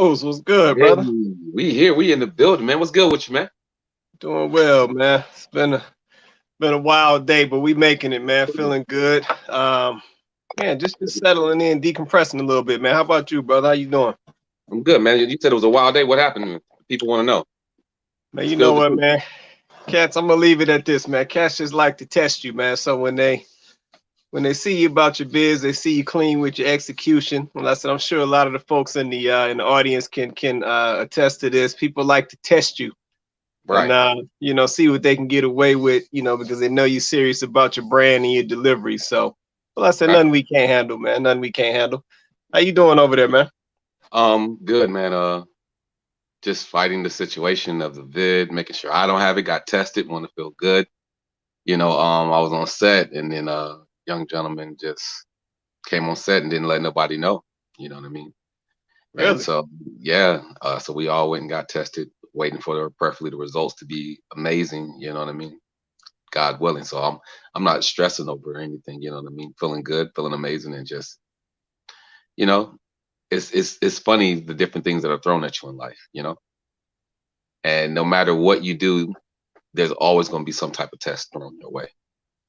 Rose, what's good, Hey, brother? we here. We in the building, man. What's good with you, man? Doing well, man. It's been a wild day, but we making it, man. Feeling good. Man, just settling in, decompressing a little bit, man. How about you, brother? How you doing? I'm good, man. You said it was a wild day. What happened? People want to know. Man, you know Spill the what, tea. man? Cats, I'm gonna leave it at this, man. Cats just like to test you, man. So when they see you about your biz, they see you clean with your execution. And I said, I'm sure a lot of the folks in the audience can attest to this. People like to test you and Right. see what they can get away with, because they know you're serious about your brand and your delivery. So, well, I said Right. nothing we can't handle, man. Nothing we can't handle. How you doing over there, man? Good, man. Just fighting the situation of the vid, making sure I don't have it. Got tested. Want to feel good. I was on set, and then young gentleman just came on set and didn't let nobody know. You know what I mean? And Really? so, yeah. So we all went and got tested, waiting for preferably the results to be amazing. You know what I mean? God willing. So I'm not stressing over anything, you know what I mean? Feeling good, feeling amazing, and just, you know, it's funny the different things that are thrown at you in life. And no matter what you do, there's always going to be some type of test thrown your way.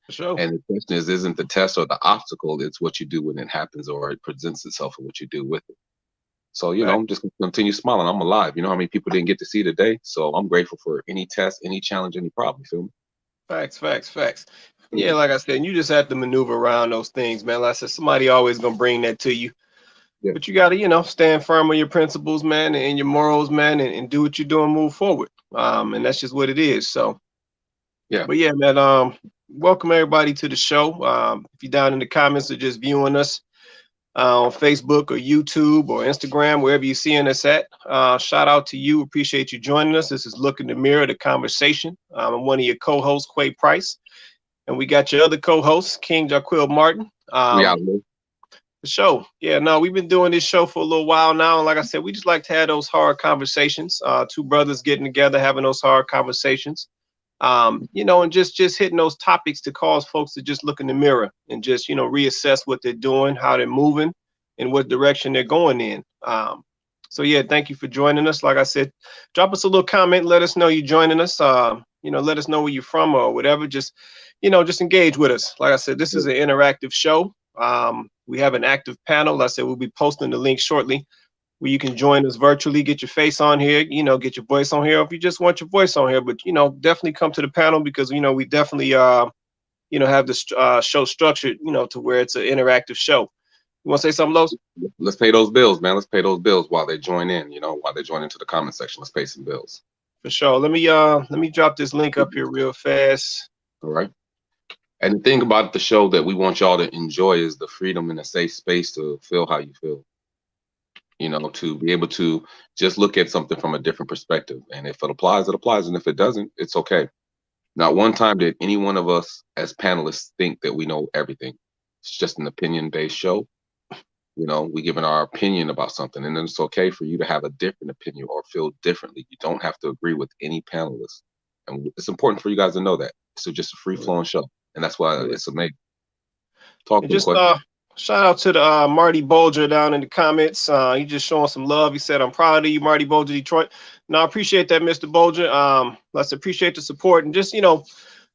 For sure. And the question is, isn't the test or the obstacle, it's what you do when it happens or it presents itself and what you do with it. So, Right. I'm just gonna continue smiling. I'm alive. You know how many people didn't get to see today? So I'm grateful for any test, any challenge, any problem. Feel me? Facts, facts, facts. Yeah, Mhm. like I said, you just have to maneuver around those things, man. Like I said, somebody always gonna bring that to you. Yeah. But you gotta, stand firm on your principles, man, and your morals, man, and do what you do and move forward. And that's just what it is. So, Yeah. but yeah, man, welcome everybody to the show. If you're down in the comments or just viewing us on Facebook or YouTube or Instagram, wherever you're seeing us at, shout out to you. Appreciate you joining us. This is Look in the Mirror, the conversation. I'm one of your co-hosts, Quay Price, and we got your other co-host, King Jaquil Martin. We out here. The show. Yeah, no, we've been doing this show for a little while now. And like I said, we just like to have those hard conversations. Two brothers getting together, having those hard conversations. And just hitting those topics to cause folks to just look in the mirror and just, reassess what they're doing, how they're moving, and what direction they're going in. So yeah, thank you for joining us. Like I said, drop us a little comment, let us know you're joining us. Let us know where you're from or whatever. Just engage with us. Like I said, this is an interactive show. We have an active panel. Like I said, we'll be posting the link shortly where you can join us virtually, get your face on here, get your voice on here. If you just want your voice on here, but definitely come to the panel because we definitely have the show structured, to where it's an interactive show. You want to say something, Los? Let's pay those bills, man. Let's pay those bills while they join in. While they join into the comment section. Let's pay some bills. For sure. Let me drop this link up here real fast. All right. And the thing about the show that we want y'all to enjoy is the freedom and a safe space to feel how you feel. To be able to just look at something from a different perspective. And if it applies, it applies. And if it doesn't, it's okay. Not one time did any one of us as panelists think that we know everything. It's just an opinion based show. We giving our opinion about something, and then it's okay for you to have a different opinion or feel differently. You don't have to agree with any panelist, and it's important for you guys to know that. So just a free flowing show, and that's why it's amazing. Talk And to me, just Quay. shout out to the Marty Bolger down in the comments. He just showing some love. He said, "I'm proud of you, Marty Bolger, Detroit." No, I appreciate that, Mr. Bolger. Let's appreciate the support and just let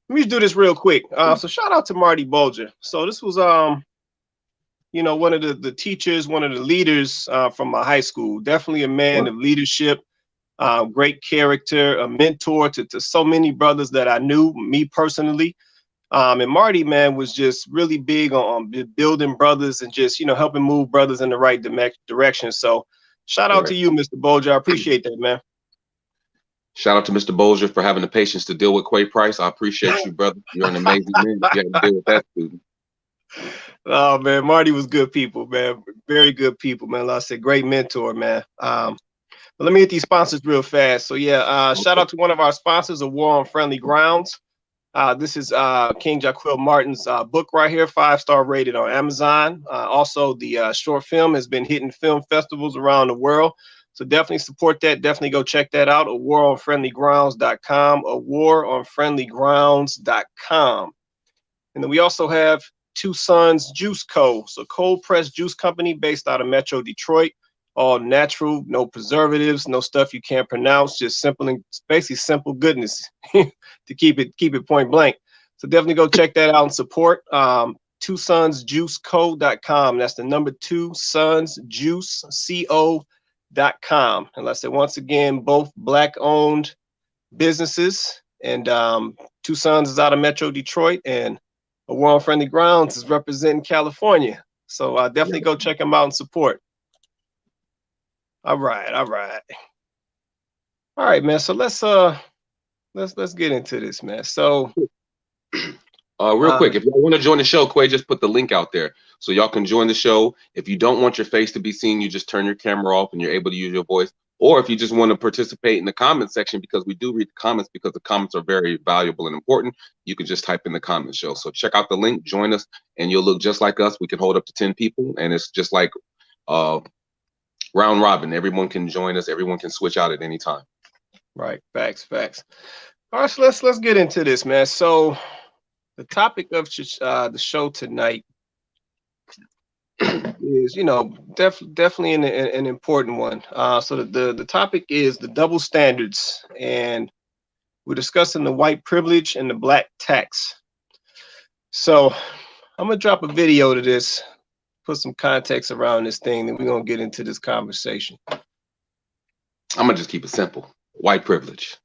me do this real quick. So shout out to Marty Bolger. So this was one of the teachers, one of the leaders from my high school. Definitely a man Right. of leadership, great character, a mentor to so many brothers that I knew, me personally. And Marty, man, was just really big on building brothers and just, helping move brothers in the right direction. So shout out to Right. you, Mr. Bolger. I appreciate that, man. Shout out to Mr. Bolger for having the patience to deal with Quay Price. I appreciate you, brother. You're an amazing man. You had to deal with that student. Oh, man, Marty was good people, man. Very good people, man. Like I said, great mentor, man. But let me hit these sponsors real fast. So yeah, shout Okay. out to one of our sponsors, A War on Friendly Grounds. This is King Jaquil Martin's book right here, 5-star rated on Amazon. Also, the short film has been hitting film festivals around the world. So definitely support that. Definitely go check that out. awaronfriendlygrounds.com. awaronfriendlygrounds.com. And then we also have Two Sons Juice Co. So cold pressed juice company based out of Metro Detroit. all natural, no preservatives, no stuff you can't pronounce, just simple and basically simple goodness to keep it point blank. So definitely go check that out and support. twosonsjuiceco.com. That's the number 2sonsjuiceco.com. And let's say once again, both black owned businesses, and Two Sons is out of Metro Detroit, and A War on Friendly Grounds is representing California. So definitely go check them out and support. All right, man. So let's get into this, man. So real quick, if y'all want to join the show, Quay, just put the link out there so y'all can join the show. If you don't want your face to be seen, you just turn your camera off and you're able to use your voice. Or if you just want to participate in the comment section, because we do read the comments, because the comments are very valuable and important, you can just type in the comments show. So check out the link, join us, and you'll look just like us. We can hold up to 10 people, and it's just like round robin. Everyone can join us. Everyone can switch out at any time. Right. Facts. All right, so let's get into this, man. So the topic of the show tonight is, definitely an important one. So the topic is the double standards, and we're discussing the white privilege and the black tax. So I'm gonna drop a video to this, put some context around this thing, and we're gonna get into this conversation. I'm gonna just keep it simple. White privilege.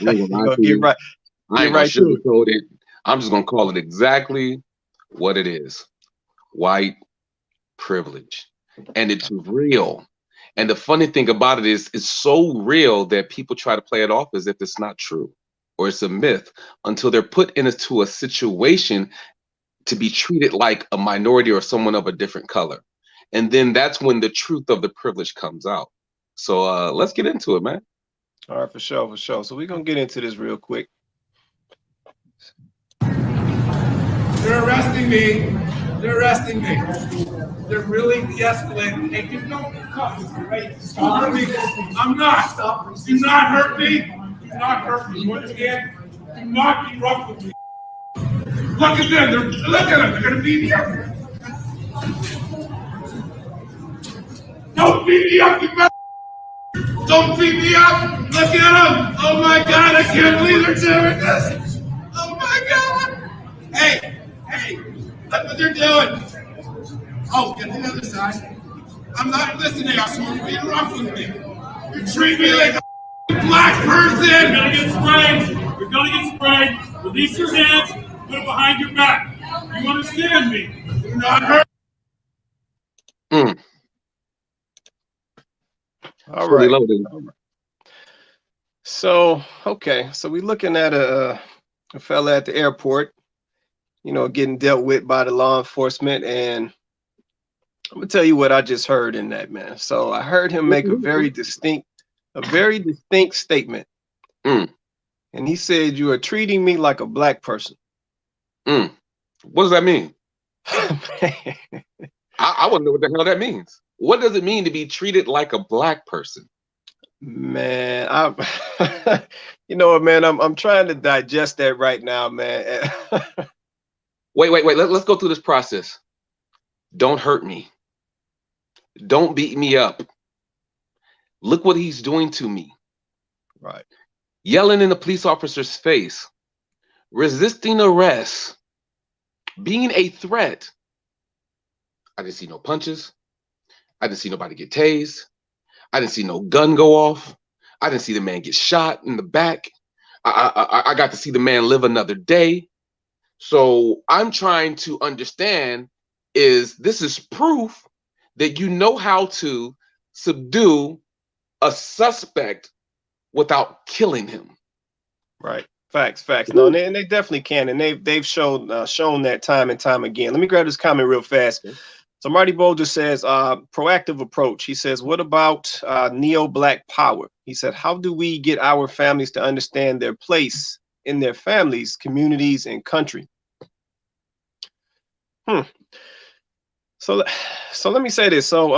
Get right. I ain't gonna sugarcoat it. I'm just gonna call it exactly what it is. White privilege. And it's real. And the funny thing about it is, it's so real that people try to play it off as if it's not true or it's a myth until they're put into a situation to be treated like a minority or someone of a different color. And then that's when the truth of the privilege comes out. So let's get into it, man. All right, for sure. So we're gonna get into this real quick. They're arresting me. They're really de-escalating. Hey, you don't come, right? Stop me. I'm not. Stop. Do not hurt me. Do not hurt me. Once again, do not be rough with me. Look at them. Look at them. They're gonna beat me up. Don't beat me up, you mother. Don't beat me up. Look at them. Oh my God, I can't believe they're doing this. Oh my God. Hey, look what they're doing. Oh, get the other side. I'm not listening. I'm supposed to be rough with me. You treat me like a black person. You're gonna get sprayed. Release your hands. Put it behind your back. You understand me? Do not hurt. All right. So, okay. So we're looking at a fella at the airport, getting dealt with by the law enforcement. And I'm gonna tell you what I just heard in that, man. So I heard him make a very distinct statement. And he said, "You are treating me like a black person." What does that mean? I want to know what the hell that means. What does it mean to be treated like a black person? Man, you know what, man? I'm trying to digest that right now, man. Wait. Let's go through this process. Don't hurt me. Don't beat me up. Look what he's doing to me. Right. Yelling in the police officer's face. Resisting arrest. Being a threat. I didn't see no punches. I didn't see nobody get tased. I didn't see no gun go off. I didn't see the man get shot in the back. I got to see the man live another day. So I'm trying to understand, this is proof that you know how to subdue a suspect without killing him. Right. Facts. No, and they definitely can, and they've shown that time and time again. Let me grab this comment real fast. So Marty Bolger says, proactive approach. He says, what about neo-black power? He said, how do we get our families to understand their place in their families, communities, and country? So let me say this. So,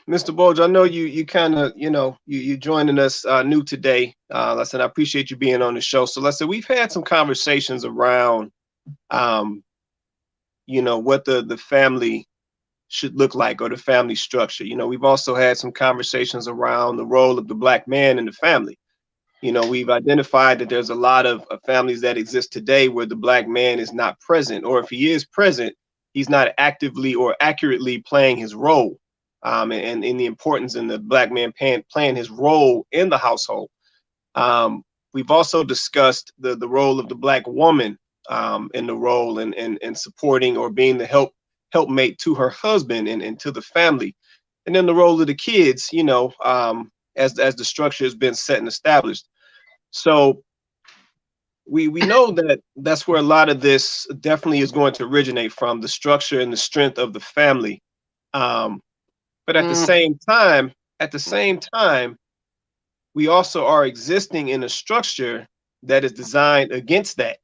Mr. Bolger, I know you kind of, you joining us new today. Listen, I appreciate you being on the show. So let's say we've had some conversations around, what the family should look like, or the family structure. You know, we've also had some conversations around the role of the Black man in the family. You know, we've identified that there's a lot of families that exist today where the Black man is not present, or if he is present, he's not actively or accurately playing his role, and in the importance in the Black man playing his role in the household. We've also discussed the role of the Black woman, in the role and supporting or being the helpmate to her husband and to the family, and then the role of the kids, you know, as the structure has been set and established. So we know that that's where a lot of this definitely is going to originate from, the structure and the strength of the family. But at the same time, we also are existing in a structure that is designed against that.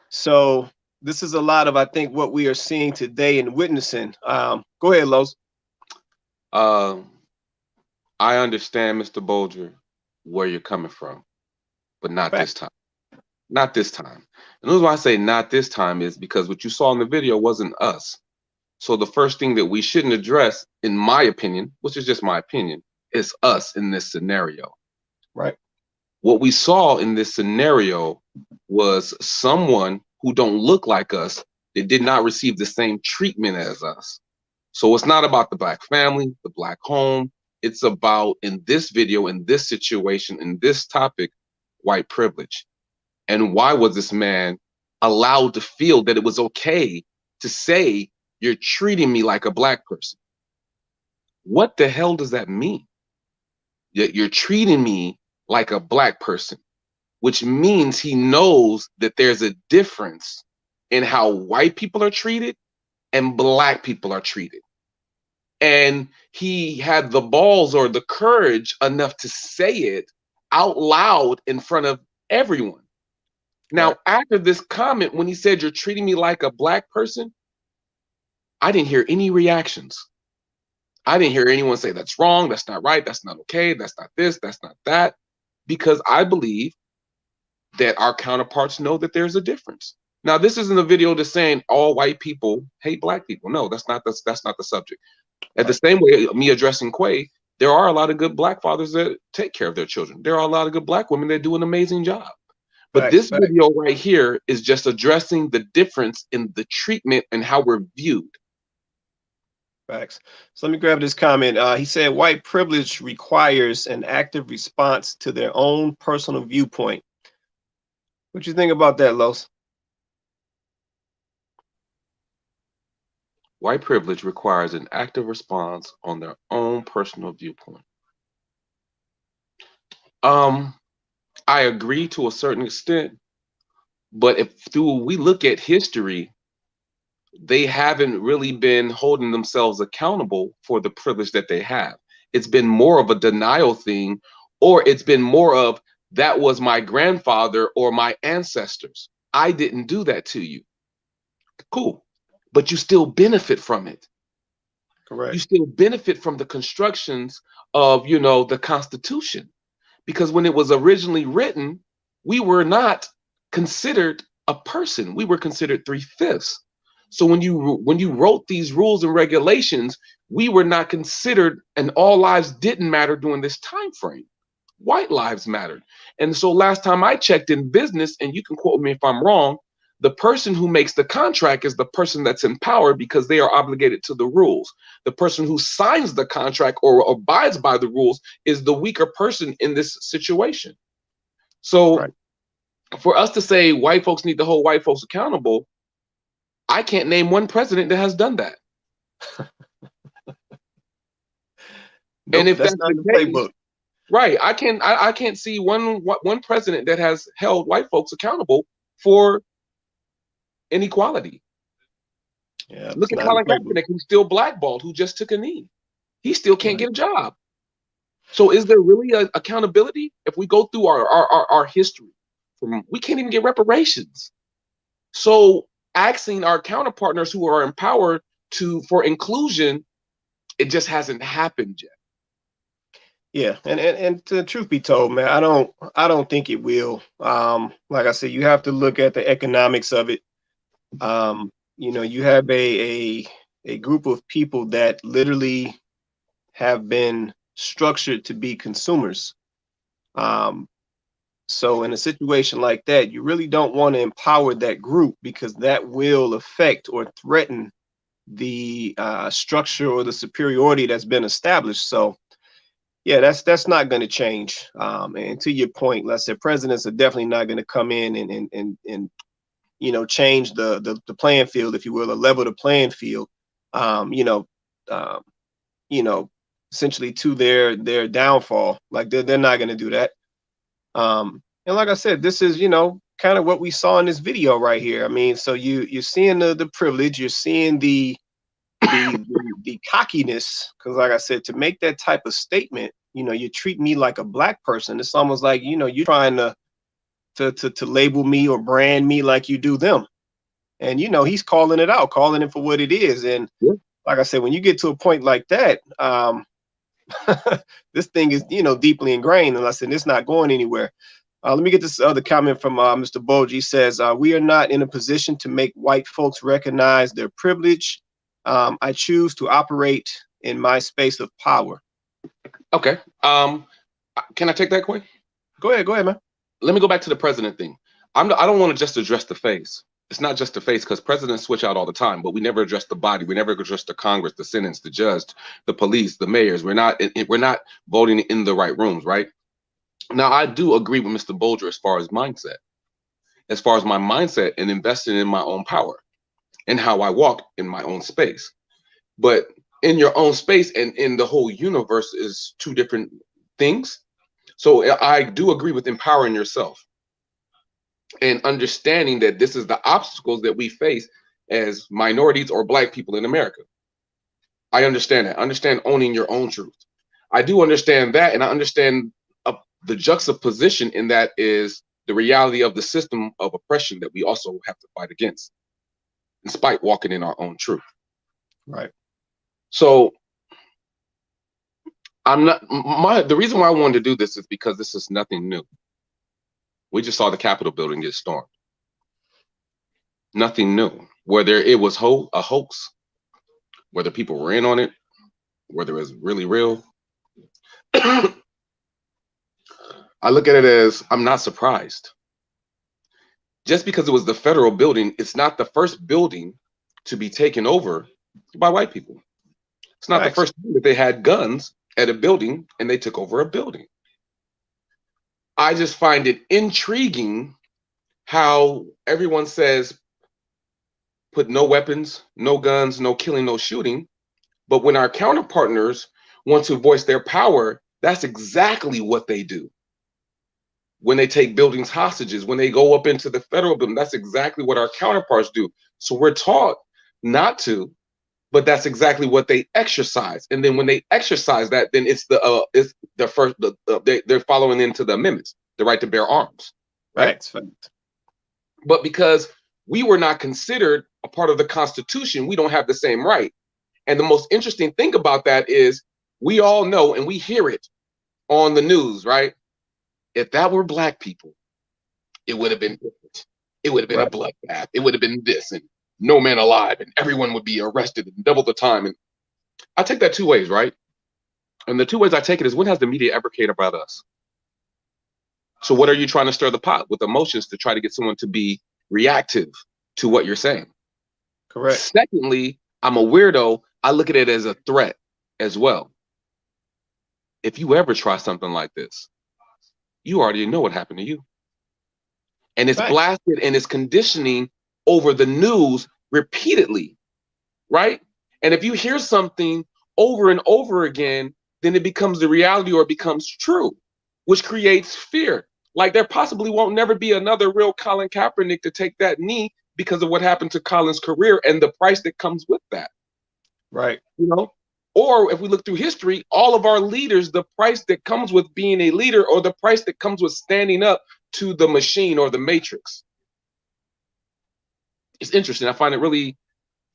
So this is a lot of, I think, what we are seeing today and witnessing. Go ahead, Los. I understand, Mr. Bolger, where you're coming from, but not this time. Not this time. And the reason why I say not this time is because what you saw in the video wasn't us. So the first thing that we shouldn't address, in my opinion, which is just my opinion, is us in this scenario. Right. What we saw in this scenario was someone who don't look like us, that did not receive the same treatment as us. So it's not about the Black family, the Black home. It's about, in this video, in this situation, in this topic, white privilege. And why was this man allowed to feel that it was okay to say, you're treating me like a Black person? What the hell does that mean? You're treating me like a Black person, which means he knows that there's a difference in how white people are treated and Black people are treated. And he had the balls or the courage enough to say it out loud in front of everyone. Now, after this comment, when he said, you're treating me like a Black person, I didn't hear any reactions. I didn't hear anyone say that's wrong, that's not right, that's not okay, that's not this, that's not that, because I believe that our counterparts know that there's a difference. Now, this isn't a video that's saying all white people hate Black people. No, that's not the subject. At the same way, me addressing Quay, there are a lot of good Black fathers that take care of their children. There are a lot of good Black women that do an amazing job. But this video right here is just addressing the difference in the treatment and how we're viewed. Facts. So let me grab this comment. He said, white privilege requires an active response to their own personal viewpoint. What you think about that, Los? White privilege requires an active response on their own personal viewpoint. I agree to a certain extent, but if we look at history, they haven't really been holding themselves accountable for the privilege that they have. It's been more of a denial thing, or it's been more of, that was my grandfather or my ancestors. I didn't do that to you. Cool. But you still benefit from it. Correct. You still benefit from the constructions of, you know, the Constitution. Because when it was originally written, we were not considered a person. We were considered 3/5. So when you wrote these rules and regulations, we were not considered, and all lives didn't matter during this time frame. White lives mattered. And so last time I checked in business, and you can quote me if I'm wrong, the person who makes the contract is the person that's in power because they are obligated to the rules. The person who signs the contract or abides by the rules is the weaker person in this situation. So for us to say white folks need to hold white folks accountable, I can't name one president that has done that. And if that's not the playbook, right? I can't see one president that has held white folks accountable for inequality. Yeah, look at Colin Kaepernick, who's still blackballed, who just took a knee. He still can't get a job. So is there really a accountability? If we go through our history, we can't even get reparations. So asking our counterpartners who are empowered for inclusion, it just hasn't happened yet. Yeah, and the truth be told, man, I don't think it will. Like I said, you have to look at the economics of it. You know, you have a a group of people that literally have been structured to be consumers. So in a situation like that, you really don't want to empower that group, because that will affect or threaten the structure or the superiority that's been established. So yeah, that's not going to change. And to your point, let's say presidents are definitely not going to come in and change the playing field, if you will, or level the playing field. Um, you know, um, essentially to their downfall. Like they're not going to do that. And like I said, this is kind of what we saw in this video right here. I mean, so you're seeing the privilege, you're seeing the cockiness, because like I said, to make that type of statement, you treat me like a black person. It's almost like you're trying to label me or brand me like you do them. And he's calling it out, calling it for what it is. And Yeah. like I said, when you get to a point like that, this thing is deeply ingrained, and I said it's not going anywhere. Let me get this other comment from Mr. Bolger. He says, we are not in a position to make white folks recognize their privilege. I choose to operate in my space of power. Okay. Can I take that, Quay? Go ahead, man. Let me go back to the president thing. I don't want to just address the face. It's not just the face, because presidents switch out all the time, but we never address the body. We never address the Congress, the Senate, the judge, the police, the mayors. We're not voting in the right rooms, right? Now, I do agree with Mr. Bolger as far as mindset, as far as my mindset and investing in my own power and how I walk in my own space. But in your own space and in the whole universe is two different things. So I do agree with empowering yourself and understanding that this is the obstacles that we face as minorities or black people in America. I understand that. I understand owning your own truth. I do understand that, and I understand the juxtaposition in that is the reality of the system of oppression that we also have to fight against, in spite walking in our own truth. Right. So the reason why I wanted to do this is because this is nothing new. We just saw the Capitol building get stormed. Nothing new. Whether it was a hoax, whether people were in on it, whether it was really real. I look at it as I'm not surprised. Just because it was the federal building, it's not the first building to be taken over by white people. It's not the first time that they had guns at a building and they took over a building. I just find it intriguing how everyone says put no weapons, no guns, no killing, no shooting. But when our counterpartners want to voice their power, that's exactly what they do. When they take buildings hostages, when they go up into the federal building, that's exactly what our counterparts do. So we're taught not to, but that's exactly what they exercise. And then when they exercise that, then they're following into the amendments, the right to bear arms. Right. But because we were not considered a part of the Constitution, we don't have the same right. And the most interesting thing about that is we all know, and we hear it on the news, right? If that were black people, it would have been different. It would have been a bloodbath. It would have been this, and no man alive, and everyone would be arrested and double the time. And I take that two ways, right? And the two ways I take it is, when has the media ever cared about us? So what are you trying to stir the pot with emotions to try to get someone to be reactive to what you're saying? Correct. Secondly, I'm a weirdo. I look at it as a threat as well. If you ever try something like this, you already know what happened to you. And it's blasted and it's conditioning over the news repeatedly, right? And if you hear something over and over again, then it becomes the reality, or it becomes true, which creates fear. Like there possibly won't never be another real Colin Kaepernick to take that knee because of what happened to Colin's career and the price that comes with that. Right. You know? Or if we look through history, all of our leaders, the price that comes with being a leader, or the price that comes with standing up to the machine or the matrix. It's interesting. I find it really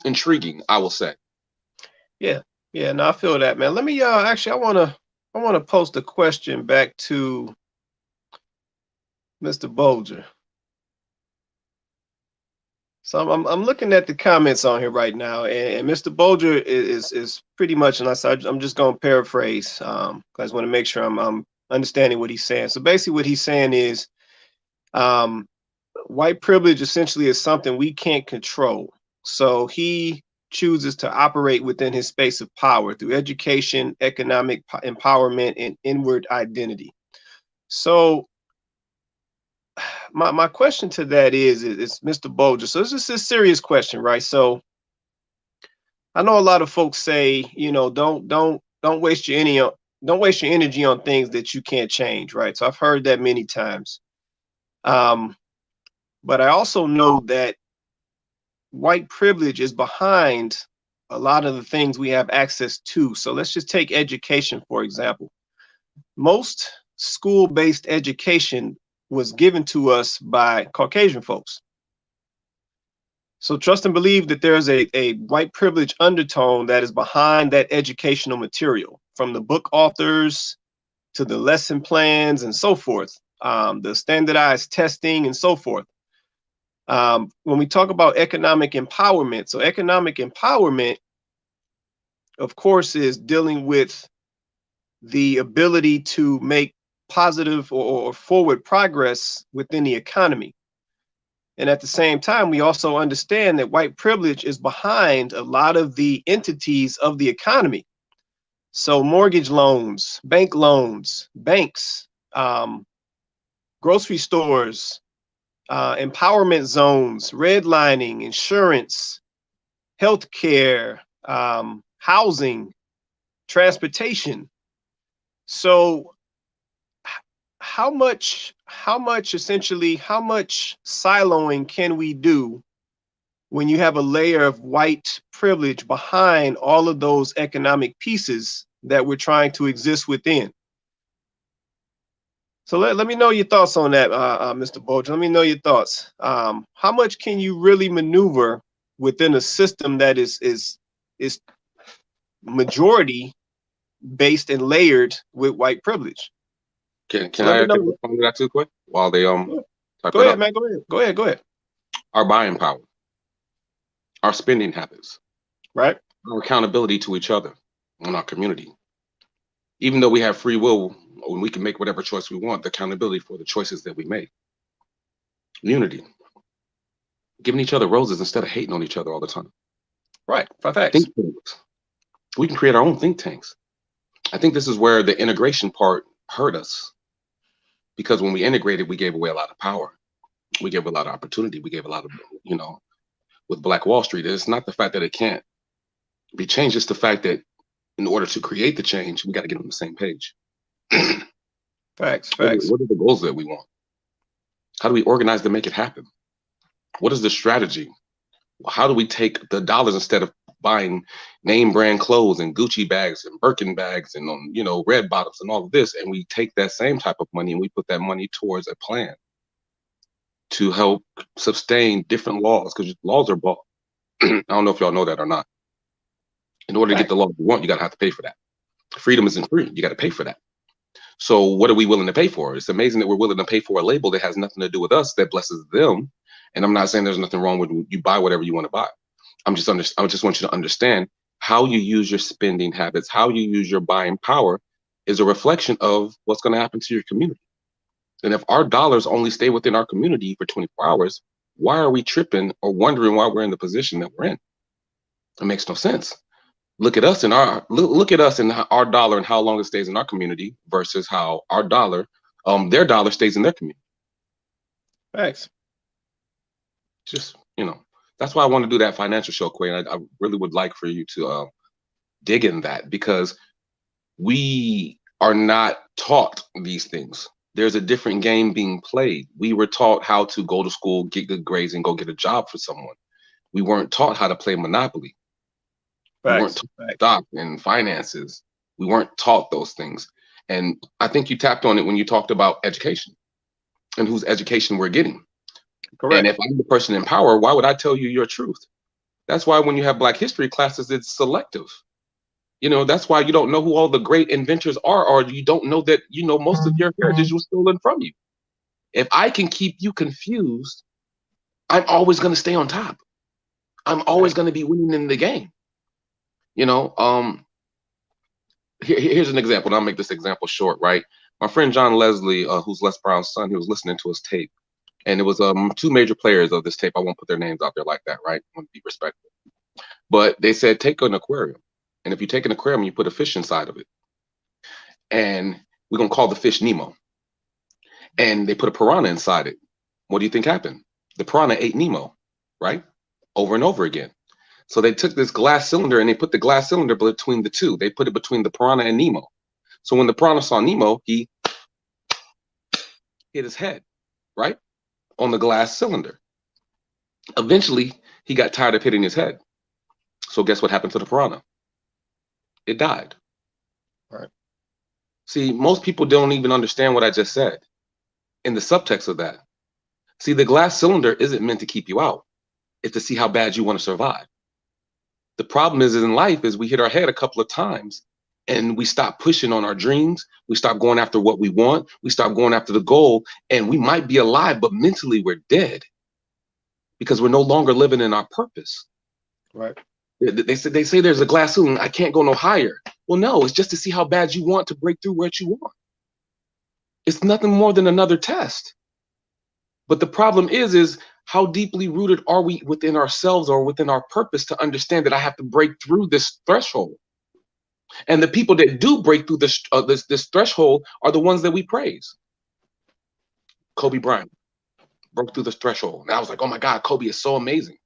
intriguing, I will say. Yeah. Yeah, no, I feel that, man. Let me actually I wanna post a question back to Mr. Bolger. So I'm looking at the comments on here right now, and Mr. Bolger is pretty much, and I'm just going to paraphrase, because I want to make sure I'm understanding what he's saying. So basically, what he's saying is, white privilege essentially is something we can't control. So he chooses to operate within his space of power through education, economic empowerment, and inward identity. So my question to that is Mr. Bolger. So this is a serious question, right? So I know a lot of folks say, you know, don't waste your energy on things that you can't change, right? So I've heard that many times. But I also know that white privilege is behind a lot of the things we have access to. So let's just take education, for example. Most school-based education was given to us by Caucasian folks. So trust and believe that there's a white privilege undertone that is behind that educational material, from the book authors to the lesson plans and so forth, the standardized testing and so forth. When we talk about economic empowerment, so economic empowerment, of course, is dealing with the ability to make positive or forward progress within the economy. And at the same time, we also understand that white privilege is behind a lot of the entities of the economy. So mortgage loans, banks, grocery stores, empowerment zones, redlining, insurance, healthcare, housing, transportation. So how much siloing can we do when you have a layer of white privilege behind all of those economic pieces that we're trying to exist within? So let me know your thoughts on that, Mr. Bolger. Let me know your thoughts. How much can you really maneuver within a system that is majority based and layered with white privilege? Can I respond to that too quick while they Go ahead, man. Go ahead. Our buying power, our spending habits, right? Our accountability to each other and our community. Even though we have free will and we can make whatever choice we want, the accountability for the choices that we make. Unity. Giving each other roses instead of hating on each other all the time. Right. Facts. Think tanks. We can create our own think tanks. I think this is where the integration part hurt us. Because when we integrated, we gave away a lot of power. We gave a lot of opportunity. We gave a lot of, with Black Wall Street, it's not the fact that it can't be changed. It's the fact that in order to create the change, we got to get on the same page. Facts. What are the goals that we want? How do we organize to make it happen? What is the strategy? How do we take the dollars instead of buying name brand clothes and Gucci bags and Birkin bags and red bottoms and all of this, and we take that same type of money and we put that money towards a plan to help sustain different laws, because laws are bought. I don't know if y'all know that or not. In order to get the laws you want, you gotta have to pay for that. Freedom isn't free. You gotta pay for that. So what are we willing to pay for? It's amazing that we're willing to pay for a label that has nothing to do with us, that blesses them. And I'm not saying there's nothing wrong with you buy whatever you want to buy. I just want you to understand how you use your spending habits, how you use your buying power is a reflection of what's going to happen to your community. And if our dollars only stay within our community for 24 hours, why are we tripping or wondering why we're in the position that we're in? It makes no sense. Look at us and our dollar and how long it stays in our community versus how our dollar, their dollar stays in their community. Thanks. Just, that's why I want to do that financial show, Quay. I really would like for you to dig in that, because we are not taught these things. There's a different game being played. We were taught how to go to school, get good grades, and go get a job for someone. We weren't taught how to play Monopoly. We weren't taught stock and finances. We weren't taught those things. And I think you tapped on it when you talked about education and whose education we're getting. Correct. And if I'm the person in power, why would I tell you your truth? That's why when you have Black history classes, it's selective. That's why you don't know who all the great inventors are, or you don't know that, most of your heritage was stolen from you. If I can keep you confused I'm always going to stay on top. I'm always going to be winning in the game. You know, here's an example, and I'll make this example short, right? My friend John Leslie, who's Les Brown's son, he was listening to his tape, and it was two major players of this tape. I won't put their names out there like that, right? I want to be respectful. But they said, take an aquarium, and if you take an aquarium, you put a fish inside of it, and we're going to call the fish Nemo. And they put a piranha inside it. What do you think happened? The piranha ate Nemo, right? Over and over again. So they took this glass cylinder and they put the glass cylinder between the two. They put it between the piranha and Nemo. So when the piranha saw Nemo, he hit his head, right? On the glass cylinder. Eventually, he got tired of hitting his head. So guess what happened to the piranha? It died. Right. See, most people don't even understand what I just said in the subtext of that. See, the glass cylinder isn't meant to keep you out. It's to see how bad you want to survive. The problem is in life is we hit our head a couple of times and we stop pushing on our dreams. We stop going after what we want. We stop going after the goal, and we might be alive, but mentally we're dead because we're no longer living in our purpose. Right. They say there's a glass ceiling. I can't go no higher. Well, no, it's just to see how bad you want to break through what you want. It's nothing more than another test. But the problem is how deeply rooted are we within ourselves or within our purpose to understand that I have to break through this threshold? And the people that do break through this threshold are the ones that we praise. Kobe Bryant broke through this threshold. And I was like, oh my God, Kobe is so amazing.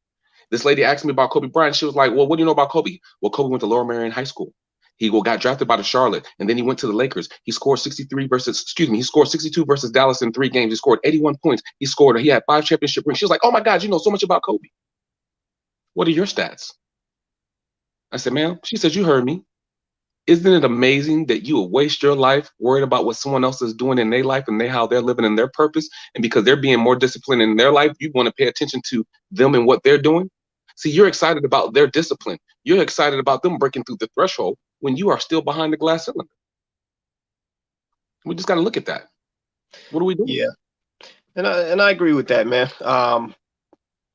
This lady asked me about Kobe Bryant. She was like, well, what do you know about Kobe? Well, Kobe went to Lower Merion High School. He got drafted by the Charlotte, and then he went to the Lakers. He scored 62 versus Dallas in 3 games. He scored 81 points. He had 5 championship rings. She was like, oh my God, you know so much about Kobe. What are your stats? I said, ma'am, she said, you heard me. Isn't it amazing that you would waste your life worried about what someone else is doing in their life and how they're living in their purpose? And because they're being more disciplined in their life, you want to pay attention to them and what they're doing? See, you're excited about their discipline. You're excited about them breaking through the threshold when you are still behind the glass cylinder. We just got to look at that. What are we doing? Yeah, and I agree with that, man.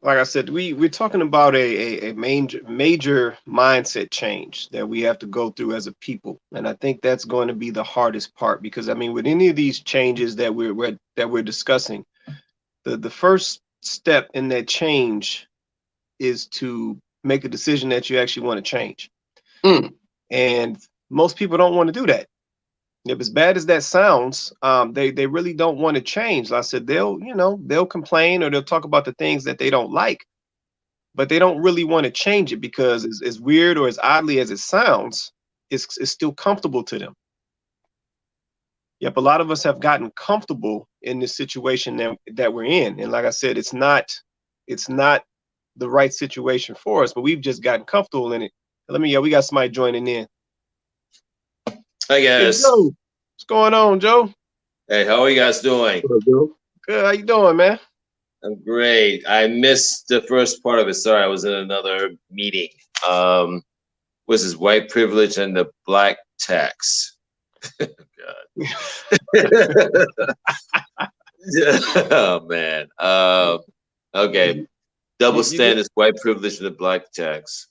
Like I said, we're talking about a major mindset change that we have to go through as a people, and I think that's going to be the hardest part, because I mean, with any of these changes that we're discussing, the first step in that change is to make a decision that you actually want to change. And most people don't want to do that. If as bad as that sounds, they really don't want to change. Like I said, they'll complain or they'll talk about the things that they don't like, but they don't really want to change it because as weird or as oddly as it sounds, it's still comfortable to them. Yep, a lot of us have gotten comfortable in this situation that we're in. And like I said, it's not the right situation for us, but we've just gotten comfortable in it. We got somebody joining in. Hi guys. Hey, Joe. What's going on, Joe? Hey, how are you guys doing? Good. How you doing, man? I'm great. I missed the first part of it. Sorry, I was in another meeting. Was this white privilege and the black tax? God. Oh man. Okay. Double standards, white privilege, and the black tax.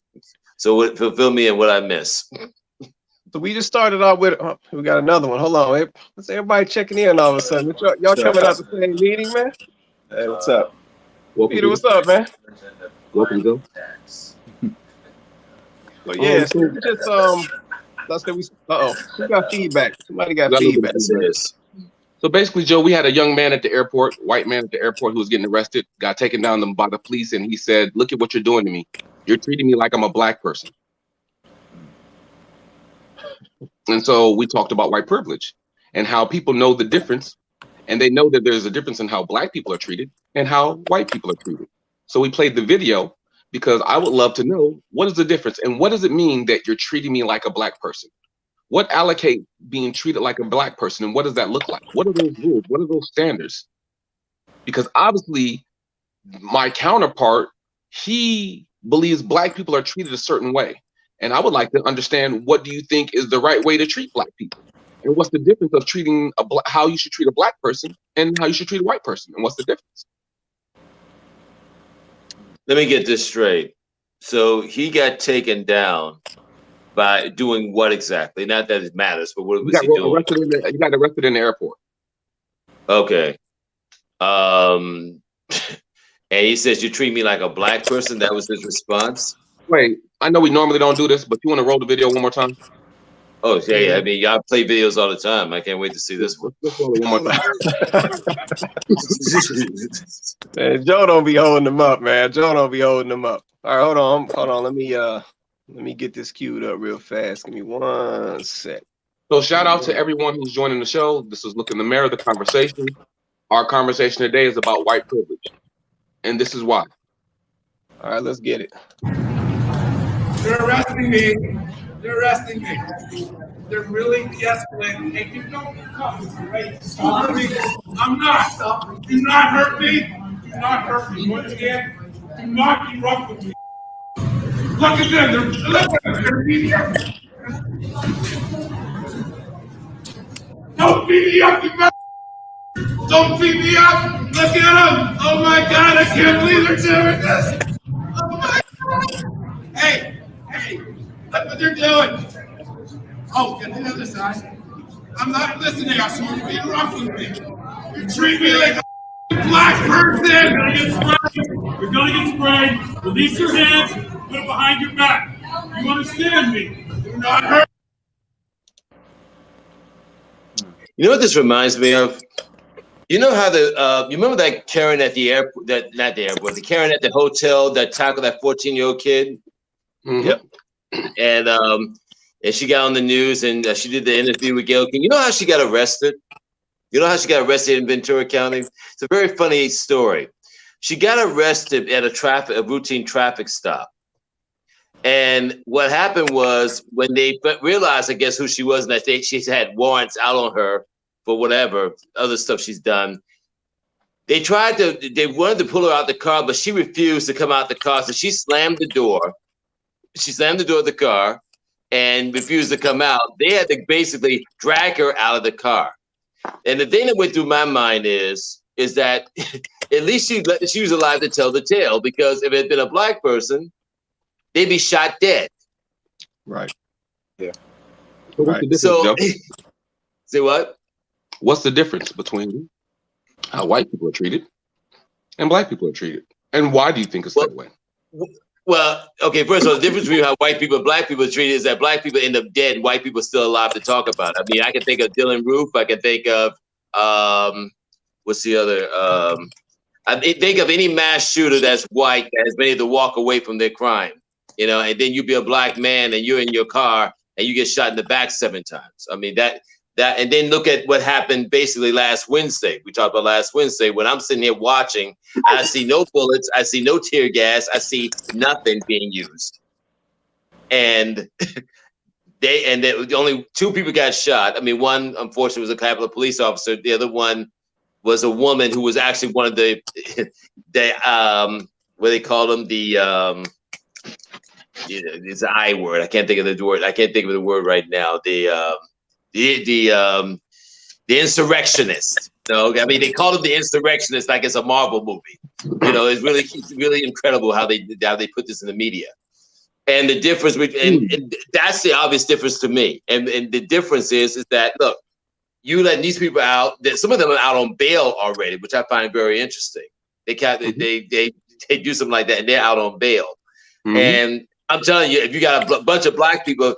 So fill me in what I miss. So we just started out with, we got another one. Hold on. Let's everybody checking in all of a sudden. Y'all coming out the same meeting, man? Hey, what's up? Peter, what's up, man? Welcome, Joe. Well, yeah, so we just, let's say we got feedback. Somebody got feedback. So basically, Joe, we had a young man at the airport, white man at the airport who was getting arrested, got taken down by the police, and he said, look at what you're doing to me. You're treating me like I'm a black person. And so we talked about white privilege and how people know the difference, and they know that there's a difference in how black people are treated and how white people are treated. So we played the video because I would love to know, what is the difference and what does it mean that you're treating me like a black person? What allocate being treated like a black person, and what does that look like? What are those rules? What are those standards? Because obviously my counterpart, he believes black people are treated a certain way. And I would like to understand, what do you think is the right way to treat black people? And what's the difference of treating how you should treat a black person and how you should treat a white person? And what's the difference? Let me get this straight. So he got taken down by doing what exactly? Not that it matters, but what was he doing? He got arrested in the airport. Okay. And he says, "You treat me like a black person." That was his response. Wait, I know we normally don't do this, but you want to roll the video one more time? Oh yeah. I mean, y'all play videos all the time. I can't wait to see this one. Let's roll it one more time. Man, Joe don't be holding them up, man. Joe don't be holding them up. All right, hold on. Let me get this queued up real fast. Give me 1 sec. So shout out to everyone who's joining the show. This is Look in the Mirror, the conversation. Our conversation today is about white privilege, and this is why. All right, let's get it. They're arresting me. They're arresting me. They're really de-escalating. Hey, you don't come, right? Stop me. I'm not. Stop. Do not hurt me. Do not hurt me. Once again, do not be rough with me. Look at them. They're beating up. Don't beat me up, you mother. Don't beat me up. Look at them. Oh my God, I can't believe they're doing this. Oh my God. Hey, look what they're doing. Oh, get the other side. I'm not listening. I see you being rough with me. You treat me like a black person. You're gonna get sprayed. Release your hands. Put it behind your back. You understand me? Do not hurt. You know what this reminds me of? You know how you remember that Karen at the airport, not the airport, the Karen at the hotel that tackled that 14-year-old kid? Mm-hmm. Yep. And she got on the news and she did the interview with Gayle King. You know how she got arrested? You know how she got arrested in Ventura County? It's a very funny story. She got arrested at a routine traffic stop. And what happened was when they realized, I guess, who she was, and that she had warrants out on her for whatever other stuff she's done, they wanted to pull her out the car, but she refused to come out the car. So she slammed the door. She slammed the door of the car and refused to come out. They had to basically drag her out of the car. And the thing that went through my mind is that at least she was alive to tell the tale, because if it had been a black person, they'd be shot dead. Right. Yeah. So, say what? What's the difference between how white people are treated and black people are treated? And why do you think it's that way? Well, okay, first of all, the difference between how white people and black people are treated is that black people end up dead and white people are still alive to talk about it. I mean, I can think of Dylan Roof. I can think of, what's the other? I think of any mass shooter that's white that has been able to walk away from their crime, you know, and then you be a black man and you're in your car and you get shot in the back 7 times. I mean, that, and then look at what happened basically last Wednesday. We talked about last Wednesday when I'm sitting here watching, I see no bullets, I see no tear gas, I see nothing being used. And only 2 people got shot. I mean, one, unfortunately, was a Capitol police officer. The other one was a woman who was actually one of the what they call them, it's an I word. I can't think of the word. I can't think of the word right now. The insurrectionist. No, I mean, they call him the insurrectionist like it's a Marvel movie. You know, it's really incredible how they put this in the media. And the difference between, and that's the obvious difference to me. And the difference is that, look, you let these people out, that some of them are out on bail already, which I find very interesting. They do something like that and they're out on bail. Mm-hmm. And I'm telling you, if you got a bunch of black people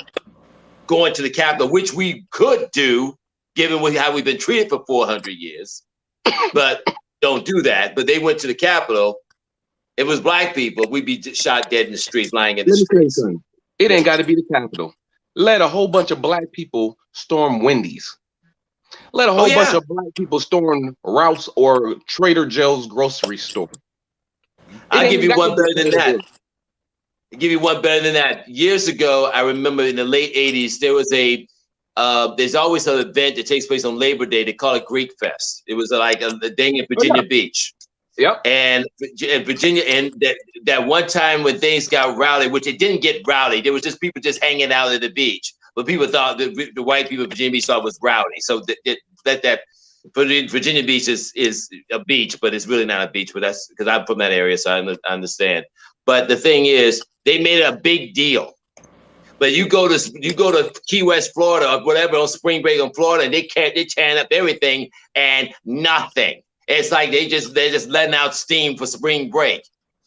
going to the Capitol, which we could do, given how we've been treated for 400 years, but don't do that. But they went to the Capitol. If it was black people, we'd be shot dead in the streets, lying in the streets. It ain't got to be the Capitol. Let a whole bunch of black people storm Wendy's. Let a whole bunch of black people storm Ralph's or Trader Joe's grocery store. I'll give you one better than that. I'll give you one better than that. Years ago, I remember in the late 80s, there was there's always an event that takes place on Labor Day. They call it Greek Fest. It was like a thing in Virginia Beach. Yep. And Virginia, and that one time when things got rowdy, which it didn't get rowdy, there was just people just hanging out at the beach. But people thought the white people of Virginia Beach thought it was rowdy. So let that Virginia Beach is a beach, but it's really not a beach. But that's because I'm from that area, so I understand. But the thing is, they made it a big deal. But you go to Key West, Florida, or whatever, on spring break in Florida, and they tearing up everything and nothing. It's like they're just letting out steam for spring break.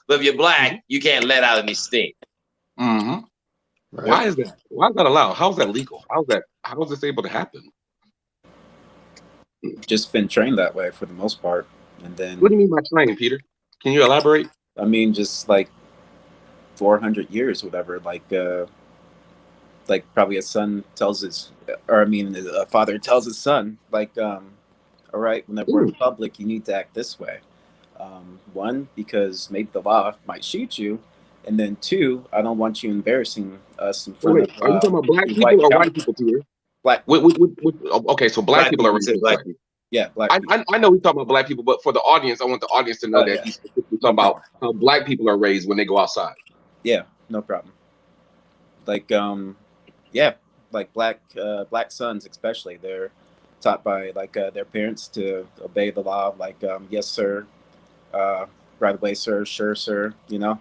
But if you're black, you can't let out any steam. Mm-hmm. Right. Why is that? Why is that allowed? How is that legal? How is this able to happen? Just been trained that way for the most part. And then, what do you mean by training, Peter? Can you elaborate? I mean, just like 400 years, whatever. Like probably a son tells his, or I mean, a father tells his son, like, all right, whenever we're in public, you need to act this way. One, because maybe the law might shoot you, and then two, I don't want you embarrassing us in front of. Are you talking about black people or white people, Peter? Black. Okay, so black people are racist. Black people. Yeah, black people. I know we're talking about black people, but for the audience, I want the audience to know that he's specifically talking about how black people are raised when they go outside. Yeah, no problem. Like, yeah, like black sons especially, they're taught by like their parents to obey the law, like yes sir, right away sir, sure sir, you know,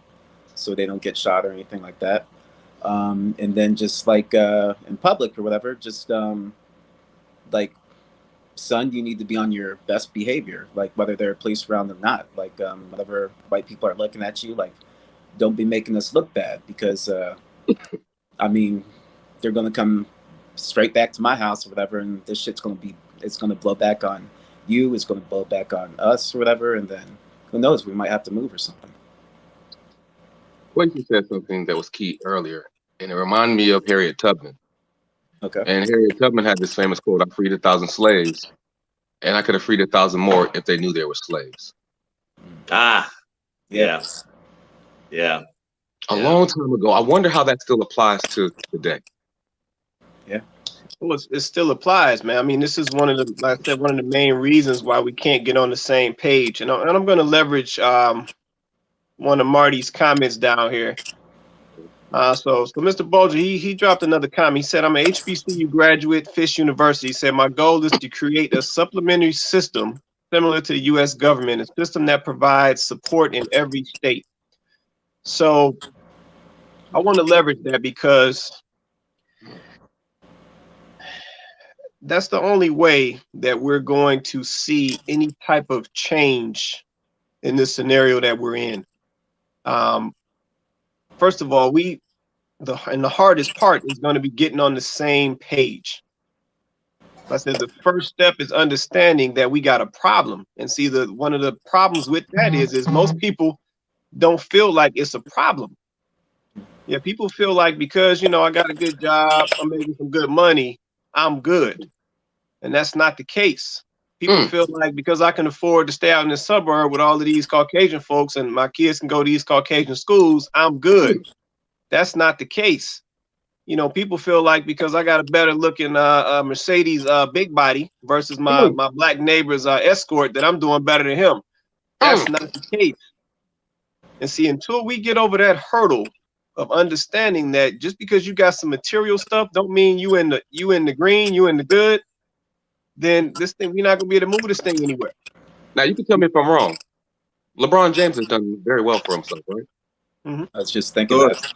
so they don't get shot or anything like that. And then just like in public or whatever, just like, son, you need to be on your best behavior, like whether there are police around or not, like whenever white people are looking at you, like, don't be making us look bad, because I mean, they're gonna come straight back to my house or whatever, and this shit's it's gonna blow back on you, it's gonna blow back on us or whatever, and then who knows, we might have to move or something. Quincy said something that was key earlier, and it reminded me of Harriet Tubman. Okay. And Harriet Tubman had this famous quote, "I freed 1,000 slaves, and I could have freed 1,000 more if they knew they were slaves." Ah, yeah. Yeah. A long time ago. I wonder how that still applies to today. Yeah. Well, it still applies, man. I mean, this is one of the, like I said, one of the main reasons why we can't get on the same page. And I'm going to leverage one of Marty's comments down here. So Mr. Bulger, he dropped another comment. He said, "I'm an HBCU graduate, Fisk University." He said, "My goal is to create a supplementary system similar to the U.S. government, a system that provides support in every state." So I want to leverage that because that's the only way that we're going to see any type of change in this scenario that we're in. First of all, the hardest part is going to be getting on the same page. I said the first step is understanding that we got a problem. And see, one of the problems with that is most people don't feel like it's a problem. Yeah, people feel like because, you know, I got a good job, I'm making some good money, I'm good. And that's not the case. People feel like because I can afford to stay out in the suburb with all of these Caucasian folks and my kids can go to these Caucasian schools, I'm good. That's not the case. You know, people feel like because I got a better looking Mercedes big body versus my black neighbor's Escort that I'm doing better than him. That's not the case. And see, until we get over that hurdle of understanding that just because you got some material stuff don't mean you in the green, you in the good, then this thing, we're not gonna be able to move this thing anywhere. Now you can tell me if I'm wrong. LeBron James has done very well for himself, right? I was just thinking that.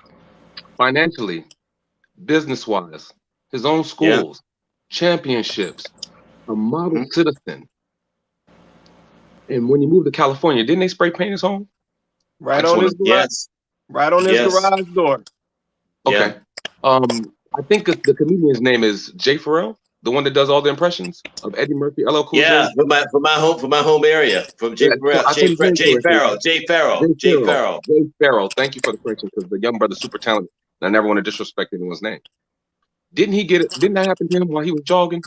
Financially, business-wise, his own schools, championships, a model citizen. And when he moved to California, didn't they spray paint his home? Right on his garage. Right on his garage door. Okay. I think the comedian's name is Jay Farrell, the one that does all the impressions of Eddie Murphy, LL Cool J. Yeah, from my home area, from Jay Farrell. Jay Farrell. Thank you for the question, because the young brother's super talented. And I never want to disrespect anyone's name. Didn't he get it? Didn't that happen to him while he was jogging?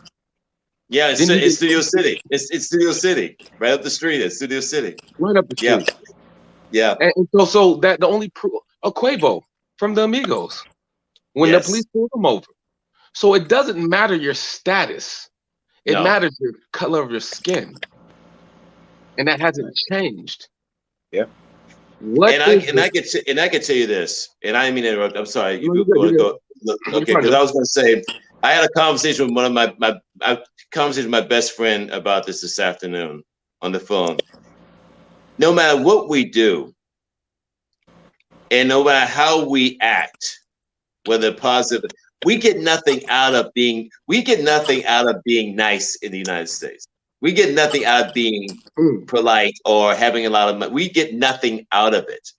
Yeah, it's Studio City. It's Studio City, right up the street. It's Studio City. Right up the street. Yeah. And so that the only Quavo from the Amigos, when the police pulled him over. So it doesn't matter your status. It matters your color of your skin. And that hasn't changed. Yeah. I can tell you this, and I didn't mean to interrupt. I'm sorry. You go. Okay, because I was going to say, I had a conversation with one of my conversation with my best friend about this afternoon on the phone. No matter what we do, and no matter how we act, whether positive, we get nothing out of being nice in the United States. We get nothing out of being polite or having a lot of money. We get nothing out of it.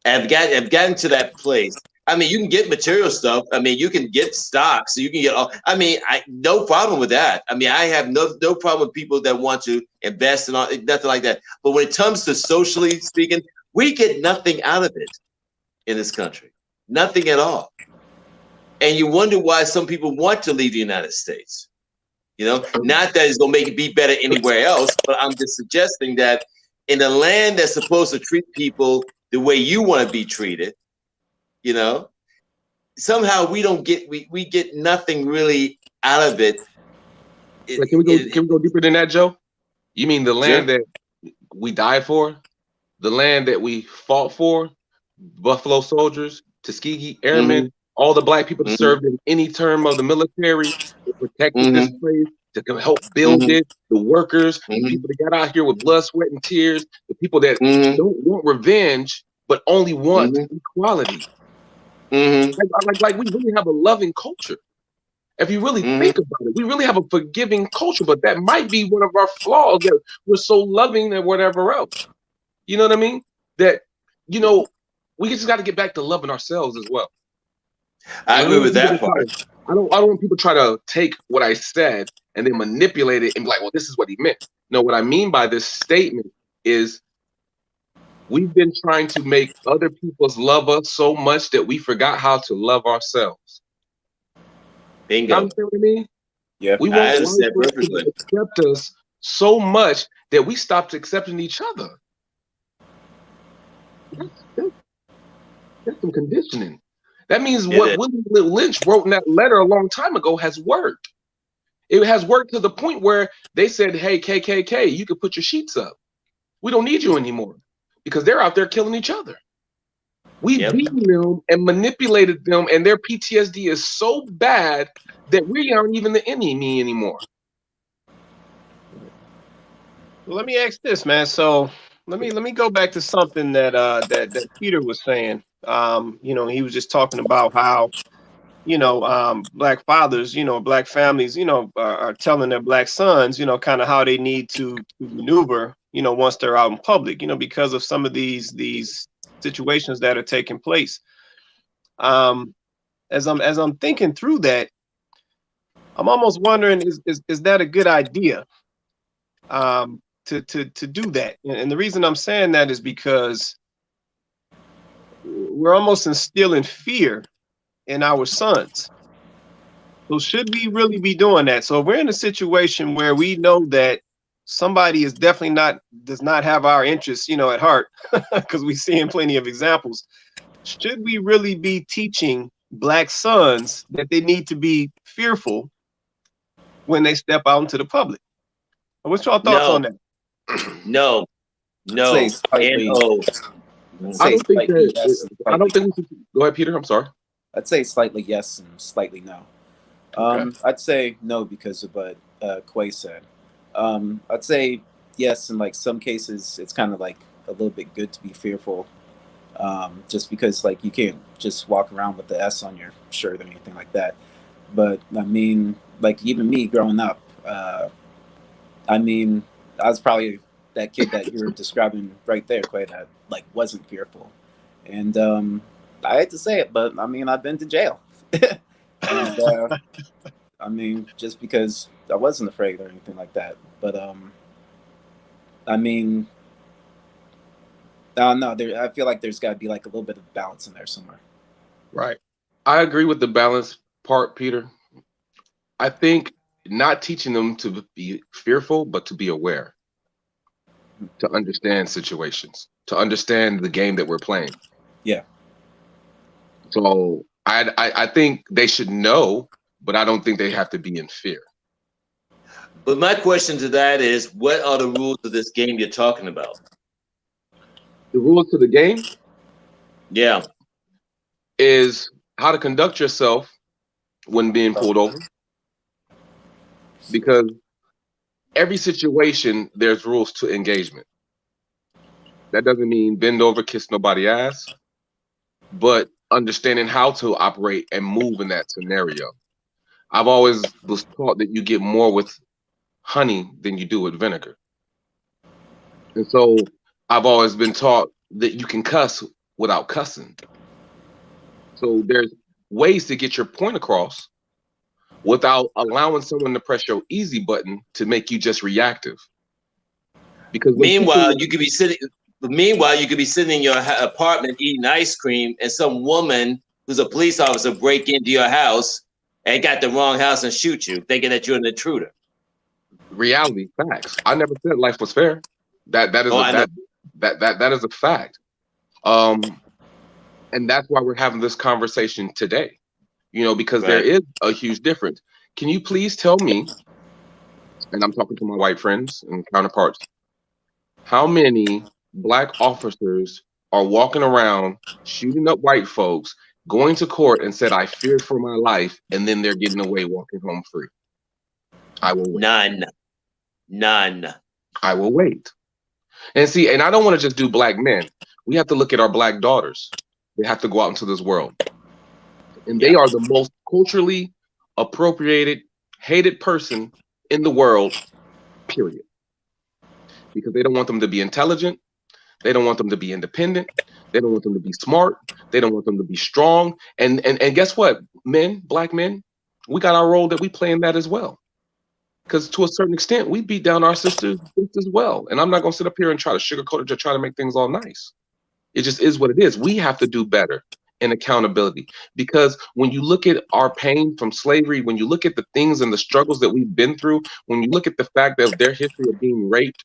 And I've gotten to that place. I mean, you can get material stuff. I mean, you can get stocks. You can get all. I mean, no problem with that. I mean, I have no problem with people that want to invest in all, nothing like that. But when it comes to socially speaking, we get nothing out of it in this country. Nothing at all. And you wonder why some people want to leave the United States. You know, not that it's going to make it be better anywhere else, but I'm just suggesting that in a land that's supposed to treat people the way you want to be treated, you know, somehow we get nothing really out of it. Can we go deeper than that, Joe? You mean the land that we died for, the land that we fought for, Buffalo Soldiers, Tuskegee Airmen, all the black people that served in any term of the military, that protected this place, to help build it, the workers, the people that got out here with blood, sweat, and tears, the people that don't want revenge, but only want equality. Like we really have a loving culture. If you really think about it, we really have a forgiving culture, but that might be one of our flaws, that we're so loving and whatever else. You know what I mean? That, you know, we just got to get back to loving ourselves as well. I agree with that part. I don't want people to try to take what I said and then manipulate it and be like, well, this is what he meant. No, what I mean by this statement is we've been trying to make other people's love us so much that we forgot how to love ourselves. Bingo. You understand what I mean? Yeah. We want people to accept us so much that we stopped accepting each other. That's some conditioning. That means what William Lynch wrote in that letter a long time ago has worked. It has worked to the point where they said, hey, KKK, you can put your sheets up. We don't need you anymore because they're out there killing each other. We beat them and manipulated them, and their PTSD is so bad that we aren't even the enemy anymore. Well, let me ask this, man. So let me go back to something that that Peter was saying. You know, he was just talking about how, you know, black fathers, you know, black families, you know, are telling their black sons, you know, kind of how they need to maneuver, you know, once they're out in public, you know, because of some of these situations that are taking place. As I'm thinking through that, I'm almost wondering, is that a good idea? To do that. And the reason I'm saying that is because we're almost instilling fear in our sons. So should we really be doing that? So if we're in a situation where we know that somebody is definitely does not have our interests, you know, at heart, because we're seeing plenty of examples, should we really be teaching black sons that they need to be fearful when they step out into the public? What's your thoughts on that? No. I don't think that. I don't think we should. Go ahead, Peter. I'm sorry. I'd say slightly yes and slightly no. I'd say no because of what Quay said. I'd say yes in like some cases it's kind of like a little bit good to be fearful, just because like you can't just walk around with the S on your shirt or anything like that. But I mean, like even me growing up, I mean, I was probably that kid that you're describing right there, Quay, that like wasn't fearful. And I hate to say it, but I mean, I've been to jail. And I mean, just because I wasn't afraid or anything like that. But I mean, I don't know. I feel like there's got to be like a little bit of balance in there somewhere. Right. I agree with the balance part, Peter. I think not teaching them to be fearful, but to be aware, to understand situations, to understand the game that we're playing. Yeah. So I think they should know, but I don't think they have to be in fear. But my question to that is, what are the rules of this game you're talking about? The rules to the game? Yeah. Is how to conduct yourself when being pulled over? Because every situation, there's rules to engagement. That doesn't mean bend over, kiss nobody ass, but understanding how to operate and move in that scenario. I've always was taught that you get more with honey than you do with vinegar. And so I've always been taught that you can cuss without cussing. So there's ways to get your point across without allowing someone to press your easy button to make you just reactive. Because meanwhile, you could be sitting in your apartment eating ice cream, and some woman who's a police officer break into your house and got the wrong house and shoot you, thinking that you're an intruder. Reality, facts. I never said life was fair. That is a fact. And that's why we're having this conversation today. You know, because there is a huge difference. Can you please tell me, and I'm talking to my white friends and counterparts, how many black officers are walking around shooting up white folks, going to court and said, I feared for my life, and then they're getting away walking home free? I will wait. None. I will wait. And see, and I don't want to just do black men. We have to look at our black daughters. They have to go out into this world. And they are the most culturally appropriated, hated person in the world, period. Because they don't want them to be intelligent. They don't want them to be independent. They don't want them to be smart. They don't want them to be strong. And guess what? Men, black men, we got our role that we play in that as well. Because to a certain extent, we beat down our sisters as well. And I'm not going to sit up here and try to sugarcoat it to try to make things all nice. It just is what it is. We have to do better in accountability. Because when you look at our pain from slavery, when you look at the things and the struggles that we've been through, when you look at the fact that their history of being raped,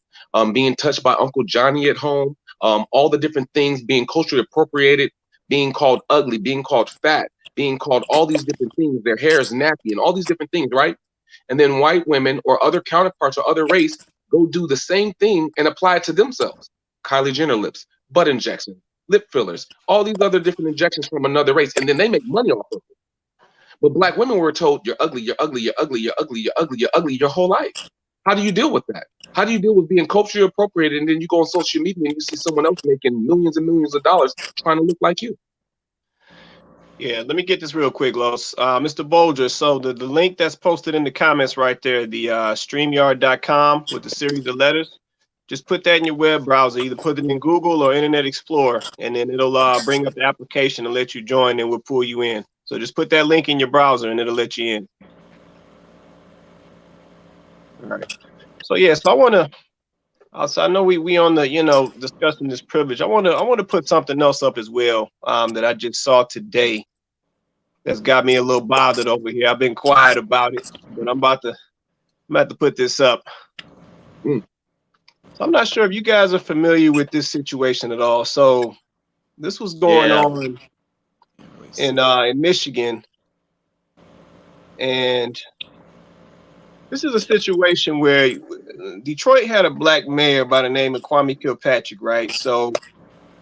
being touched by Uncle Johnny at home, all the different things being culturally appropriated, being called ugly, being called fat, being called all these different things, their hair is nappy and all these different things, right? And then white women or other counterparts or other race go do the same thing and apply it to themselves. Kylie Jenner lips, butt injection, lip fillers, all these other different injections from another race, and then they make money off of it. But black women were told, you're ugly, you're ugly, you're ugly, you're ugly, you're ugly, you're ugly your whole life. How do you deal with that? How do you deal with being culturally appropriated and then you go on social media and you see someone else making millions and millions of dollars trying to look like you? Yeah, let me get this real quick, Los. Mr. Bolger, so the link that's posted in the comments right there, the StreamYard.com with the series of letters, just put that in your web browser. Either put it in Google or Internet Explorer, and then it'll bring up the application and let you join, and we'll pull you in. So just put that link in your browser, and it'll let you in. All right. So yeah, so I want to. Also, I know we on the discussing this privilege. I want to put something else up as well that I just saw today. That's got me a little bothered over here. I've been quiet about it, but I'm about to put this up. So I'm not sure if you guys are familiar with this situation at all. So this was going on in Michigan, and this is a situation where Detroit had a black mayor by the name of Kwame Kilpatrick, right? So,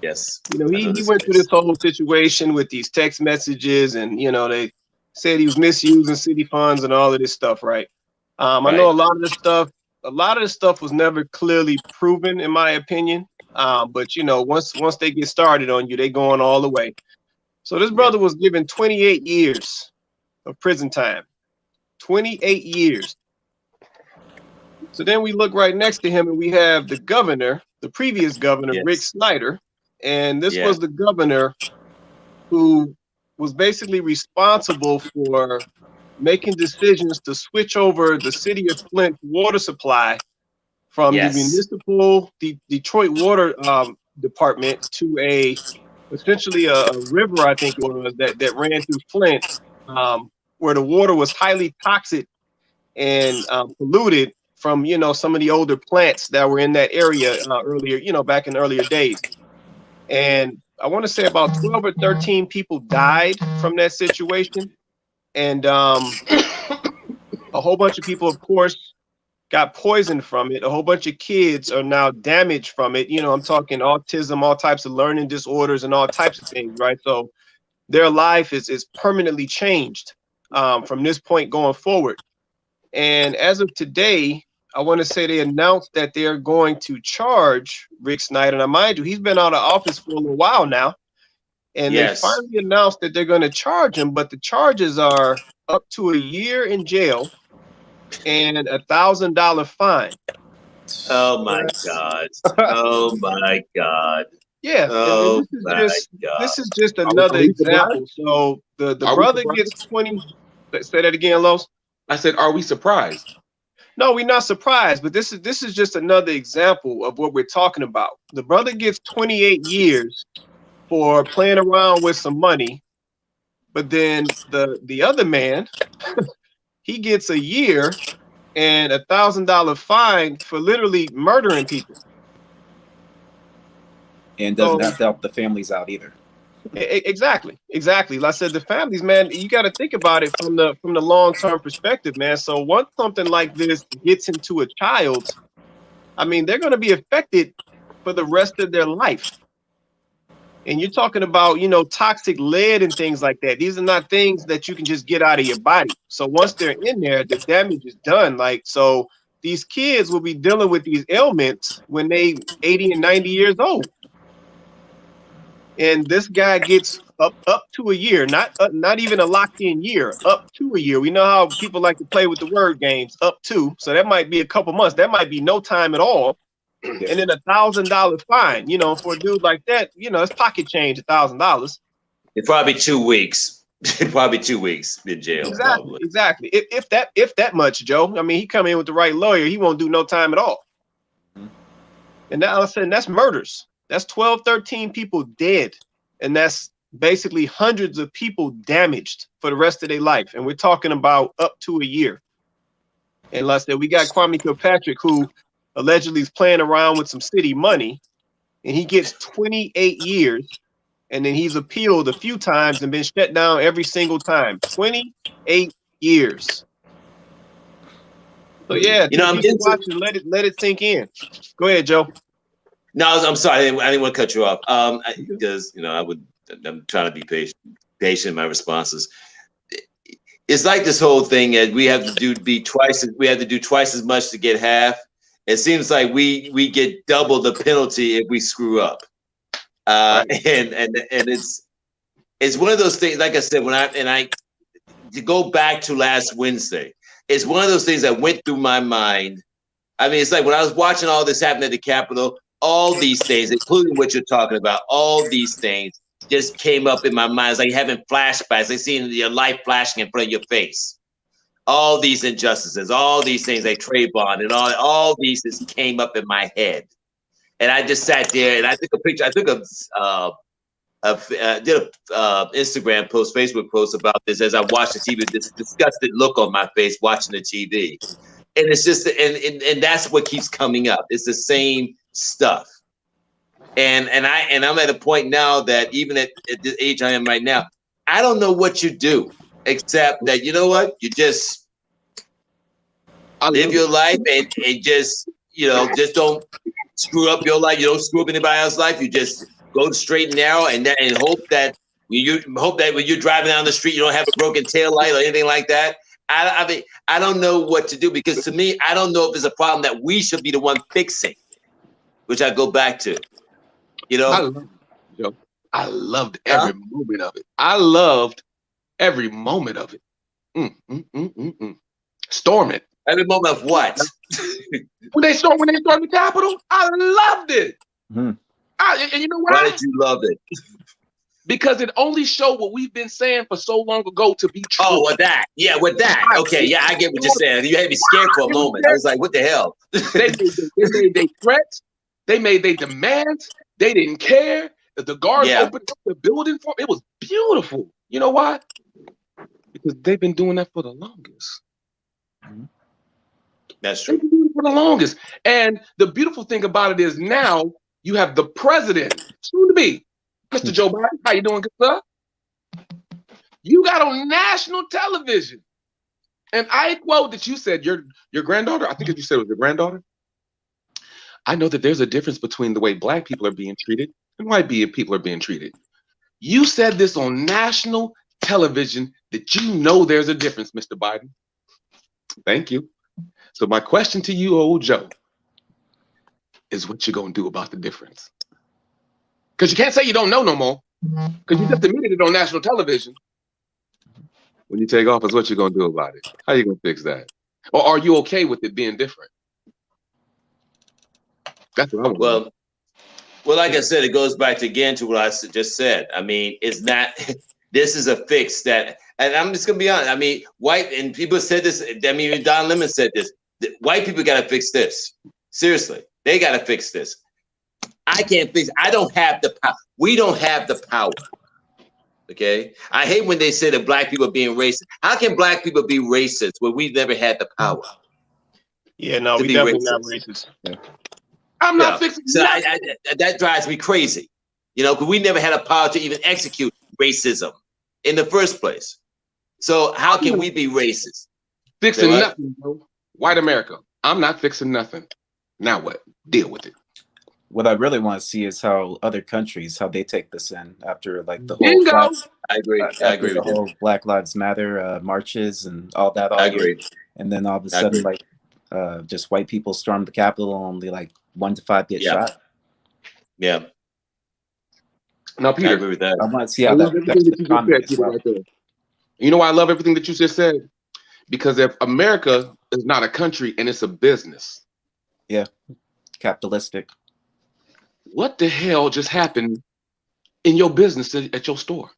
yes, he went through this whole situation with these text messages, and they said he was misusing city funds and all of this stuff, right? I know a lot of this stuff was never clearly proven, in my opinion. But once they get started on you, they going all the way. So this brother was given 28 years of prison time. 28 years. So then we look right next to him and we have the governor, the previous governor, Rick Snyder. And this was the governor who was basically responsible for making decisions to switch over the city of Flint water supply from the municipal Detroit water department to essentially a river, I think it was, that ran through Flint, where the water was highly toxic and polluted from some of the older plants that were in that area earlier, back in earlier days. And I want to say about 12 or 13 people died from that situation, and a whole bunch of people, of course, got poisoned from it. A whole bunch of kids are now damaged from it. I'm talking autism, all types of learning disorders, and all types of things, right? So their life is permanently changed. from this point going forward. And as of today, I want to say they announced that they are going to charge Rick Snyder. Now, mind you, he's been out of office for a little while now. And Yes. they finally announced that they're going to charge him, but the charges are up to a year in jail and $1,000 fine. Oh my God. Oh my God. Yeah. Oh and my God. this is just another example. So the brother gets 20. Say that again, Los. I said, are we surprised? No, we're not surprised, but this is just another example of what we're talking about. The brother gets 28 years for playing around with some money, but then the other man, he gets a year and $1,000 fine for literally murdering people. And doesn't have to help the families out either. Exactly. Like I said, the families, man, you got to think about it from the long-term perspective, man. So once something like this gets into a child, I mean, they're going to be affected for the rest of their life. And you're talking about, you know, toxic lead and things like that. These are not things that you can just get out of your body. So once they're in there, the damage is done. Like, so these kids will be dealing with these ailments when they 80 and 90 years old. And this guy gets up to a year, not even a locked-in year, up to a year. We know how people like to play with the word games, up to. So that might be a couple months. That might be no time at all. And then $1,000 fine. You know, for a dude like that, you know, it's pocket change, $1,000. It's probably 2 weeks. Probably 2 weeks in jail. Exactly. If that much, Joe. I mean, he come in with the right lawyer, he won't do no time at all. And that, I'm saying, that's murders. That's 12, 13 people dead. And that's basically hundreds of people damaged for the rest of their life. And we're talking about up to a year. And like I said, we got Kwame Kilpatrick, who allegedly is playing around with some city money, and he gets 28 years. And then he's appealed a few times and been shut down every single time. 28 years. So yeah, you know, I'm watching, let it sink in. Go ahead, Joe. No, I'm sorry. I didn't want to cut you off. Because you know, I'm trying to be patient in my responses. It's like this whole thing that we have to do twice as much to get half. It seems like we get double the penalty if we screw up. And it's one of those things. Like I said, to go back to last Wednesday, it's one of those things that went through my mind. I mean, it's like when I was watching all this happen at the Capitol. All these things, including what you're talking about, all these things just came up in my mind. It's like having flashbacks, like seeing your life flashing in front of your face. All these injustices, all these things like Trayvon and all these just came up in my head. And I just sat there and I took a picture. I took did a Instagram post, Facebook post about this as I watched the TV, this disgusted look on my face watching the TV. And it's just, and that's what keeps coming up. It's the same stuff. And I'm at a point now that even at the age I am right now, I don't know what you do, except that, you know what, you just live your life and just, you know, just don't screw up your life. You don't screw up anybody else's life. You just go straight and narrow and hope that when you're driving down the street, you don't have a broken tail light or anything like that. I mean, I don't know what to do, because to me, I don't know if it's a problem that we should be the one fixing, which I go back to, you know. I loved every moment of it. I loved every moment of it. Storm it. Every moment of what? when they stormed the Capitol, I loved it. Mm-hmm. And you know why? Why did you love it? Because it only showed what we've been saying for so long ago to be true. Oh, with that. Yeah, with that. Okay, yeah, I get what you're saying. You had me scared for a moment. I was like, what the hell? They made their threats. They made their demands. They didn't care. The guards opened up the building for it. Was beautiful. You know why? Because they've been doing that for the longest. That's true. They've been doing it for the longest. And the beautiful thing about it is now you have the president, soon to be, Mr. Joe Biden. How you doing, good sir? You got on national television. And I quote that you said your granddaughter, I think you said it was your granddaughter. I know that there's a difference between the way Black people are being treated and white people are being treated. You said this on national television that you know there's a difference, Mr. Biden. Thank you. So my question to you, old Joe, is what you gonna do about the difference? Because you can't say you don't know no more, because you just admitted it on national television. When you take office, what you gonna do about it? How you gonna fix that? Or are you okay with it being different? That's what I want. Well, like I said, it goes back again to what I just said. I mean, it's not. This is a fix that, and I'm just gonna be honest. I mean, white and people said this. I mean, even Don Lemon said this. White people got to fix this. Seriously, they got to fix this. I can't fix. I don't have the power. We don't have the power. Okay. I hate when they say that black people are being racist. How can black people be racist when we never had the power? Yeah, no, we definitely not racist. Yeah. I'm not fixing that. That drives me crazy. You know, because we never had a power to even execute racism in the first place. So how can we be racist? Fixing nothing, bro. White America. I'm not fixing nothing. Now what? Deal with it. What I really want to see is how other countries, how they take this in after like the whole I agree. I agree with the whole Black Lives Matter marches and all that. I agree. And then all of a sudden, like just white people storm the Capitol, only like 1 to 5 get shot. Yeah. Now, Peter, I agree with that. I want to see how that affects the economy as well. You know why I love everything that you just said? Because if America is not a country and it's a business. Yeah. Capitalistic. What the hell just happened in your business at your store?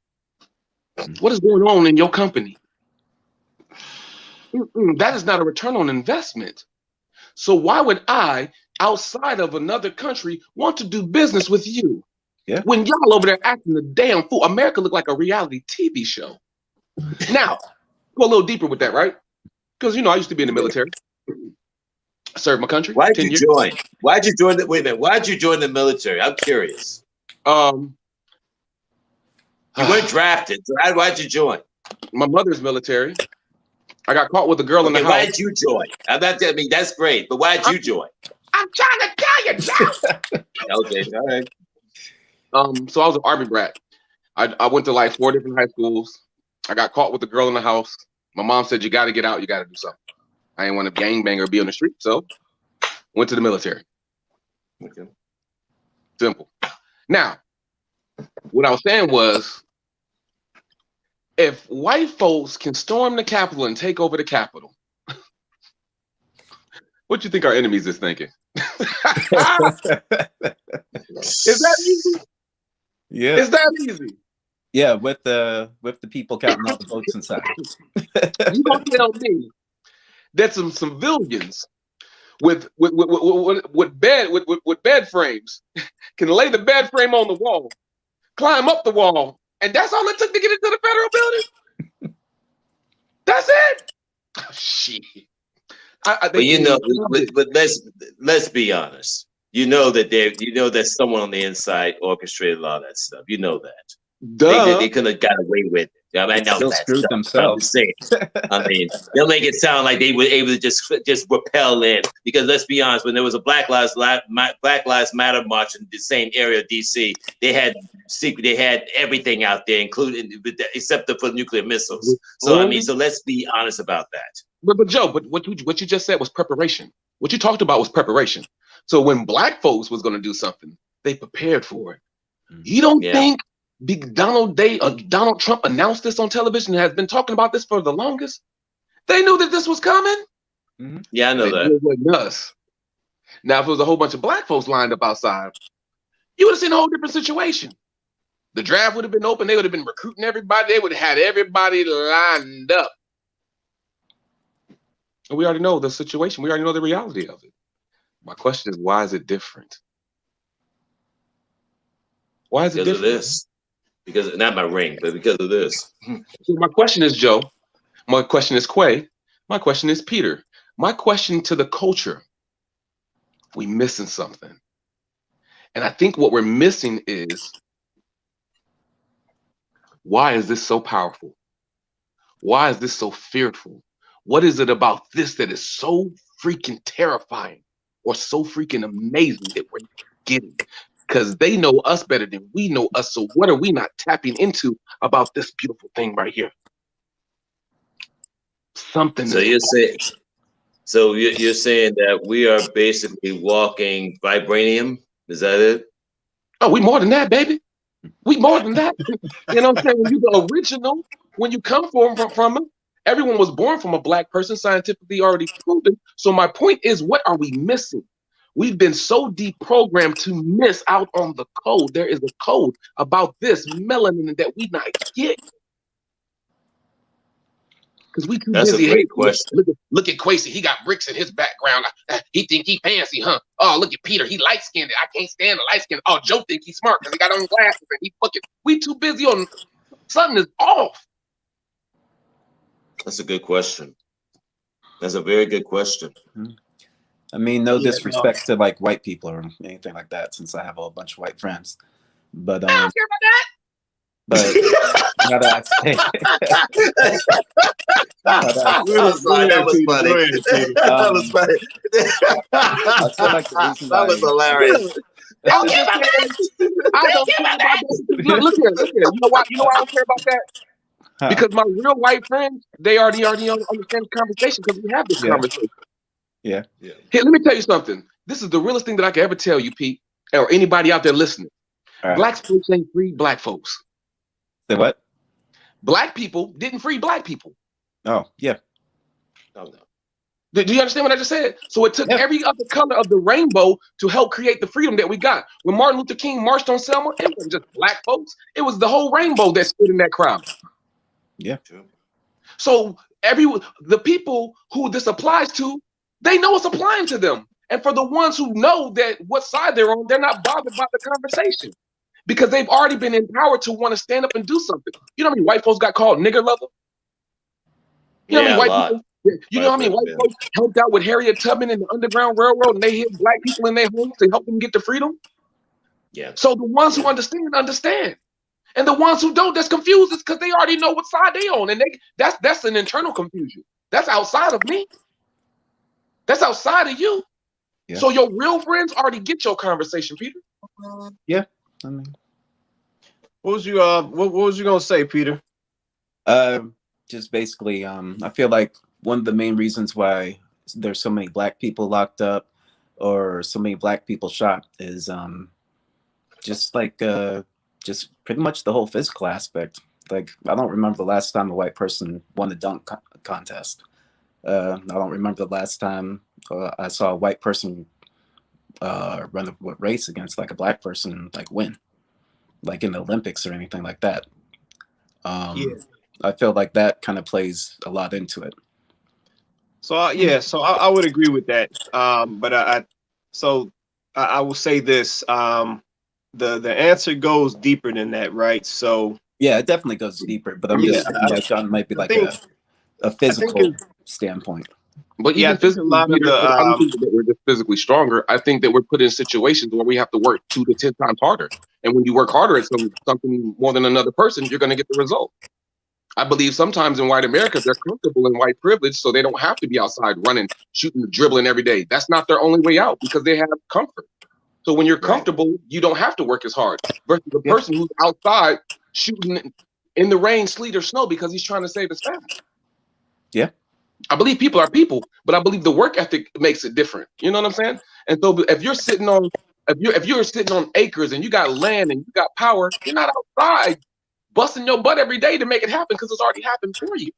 What is going on in your company? That is not a return on investment. So why would I, outside of another country, want to do business with you? Yeah. When y'all over there acting the damn fool. America look like a reality TV show. Now, go a little deeper with that, right? Because, you know, I used to be in the military. I served my country. Why'd you join? Why'd you join wait a minute. Why'd you join the military? I'm curious. You weren't drafted. So why'd you join? My mother's military. I got caught with a girl in the house. Why'd you join? I mean, that's great, but why'd you join? I'm trying to tell you, Joe. Okay, all right. So I was an Army brat. I went to like 4 different high schools. I got caught with a girl in the house. My mom said, you got to get out. You got to do something. I didn't want to gangbang or be on the street, so went to the military. Okay. Simple. Now, what I was saying was, if white folks can storm the Capitol and take over the Capitol, what do you think our enemies is thinking? Is that easy? Yeah. Is that easy? Yeah, with the people counting all the votes inside. You gonna tell me that some civilians with bed frames can lay the bed frame on the wall, climb up the wall, and that's all it took to get into the federal building? That's it. Oh, shit. But you know, but let's be honest. You know that someone on the inside orchestrated a lot of that stuff. You know that. Duh. They could have got away with it. I mean, I know They'll that screw stuff. themselves. I mean, they'll make it sound like they were able to just rappel in. Because let's be honest, when there was a Black Lives Matter march in the same area of DC, they had everything out there, including except for nuclear missiles. So I mean, so let's be honest about that. But Joe, what you just said was preparation. What you talked about was preparation. So when black folks was going to do something, they prepared for it. You don't think Big Donald Trump announced this on television and has been talking about this for the longest? They knew that this was coming. Mm-hmm. Yeah, I know that. It wasn't us. Now, if it was a whole bunch of black folks lined up outside, you would have seen a whole different situation. The draft would have been open. They would have been recruiting everybody. They would have had everybody lined up. And we already know the situation. We already know the reality of it. My question is, why is it different? Why is it different? Because of this. Because not my ring, but because of this. So my question is, Joe. My question is, Quay. My question is, Peter. My question to the culture. We missing something. And I think what we're missing is, why is this so powerful? Why is this so fearful? What is it about this that is so freaking terrifying or so freaking amazing that we're getting? because they know us better than we know us. So what are we not tapping into about this beautiful thing right here? Something. So you're saying, you're saying that we are basically walking vibranium? Is that it? Oh, we more than that, baby. We more than that. You know what I'm saying? When you the original, when you come from it, everyone was born from a black person, scientifically already proven. So my point is, what are we missing? We've been so deprogrammed to miss out on the code. There is a code about this melanin that we not get. Because we too That's busy. a great Hey, question. look at Quasi. He got bricks in his background. He think he fancy, huh? Oh, look at Peter. He light skinned. I can't stand the light skin. Oh, Joe think he's smart because he got on glasses and he fucking. We too busy on something is off. That's a good question. That's a very good question. I mean, no disrespect to like white people or anything like that, since I have a bunch of white friends. But I don't care about that. but how do I say? That was funny. That was funny. I feel like the reason That was why- hilarious. I don't care about that. I don't care about that. Look here. You know why? You know why I don't care about that? Huh. Because my real white friends, they already understand the conversation because we have this Yeah. conversation. Yeah. Here, let me tell you something. This is the realest thing that I can ever tell you, Pete, or anybody out there listening. All right. Black folks ain't free black folks. Say what? Black people didn't free black people. Oh, yeah. No. Do you understand what I just said? So it took Yeah. every other color of the rainbow to help create the freedom that we got. When Martin Luther King marched on Selma, it wasn't just black folks. It was the whole rainbow that stood in that crowd. Yeah. So the people who this applies to, they know it's applying to them. And for the ones who know that what side they're on, they're not bothered by the conversation because they've already been empowered to want to stand up and do something. You know how many white folks got called nigger lover? You know Yeah, how many a lot. white people? You know how many white folks helped out with Harriet Tubman in the Underground Railroad and they hid black people in their homes to help them get the freedom? Yeah. So the ones who understand. And the ones who don't, that's confused, is because they already know what side they on. And that's an internal confusion. That's outside of me. That's outside of you. Yeah. So your real friends already get your conversation, Peter. Yeah. I mean, What was you gonna say, Peter? just basically, I feel like one of the main reasons why there's so many black people locked up or so many black people shot is just pretty much the whole physical aspect. Like, I don't remember the last time a white person won a dunk contest. I don't remember the last time I saw a white person run a race against like a black person, like win, like in the Olympics or anything like that. I feel like that kind of plays a lot into it. So I would agree with that. But I will say this. The answer goes deeper than that, right? So Yeah, it definitely goes deeper, but I'm just saying, like, John might be like a physical standpoint. But Yeah, I even think a physically, lot of Peter, the, I don't think that we're just physically stronger. I think that we're put in situations where we have to work 2 to 10 times harder. And when you work harder at something more than another person, you're going to get the result. I believe sometimes in white America, they're comfortable in white privilege, so they don't have to be outside running, shooting, dribbling every day. That's not their only way out because they have comfort. So when you're comfortable, you don't have to work as hard. Versus the person who's outside shooting in the rain, sleet, or snow because he's trying to save his family. Yeah. I believe people are people, but I believe the work ethic makes it different. You know what I'm saying? And so if you're sitting on acres and you got land and you got power, you're not outside busting your butt every day to make it happen because it's already happened for you.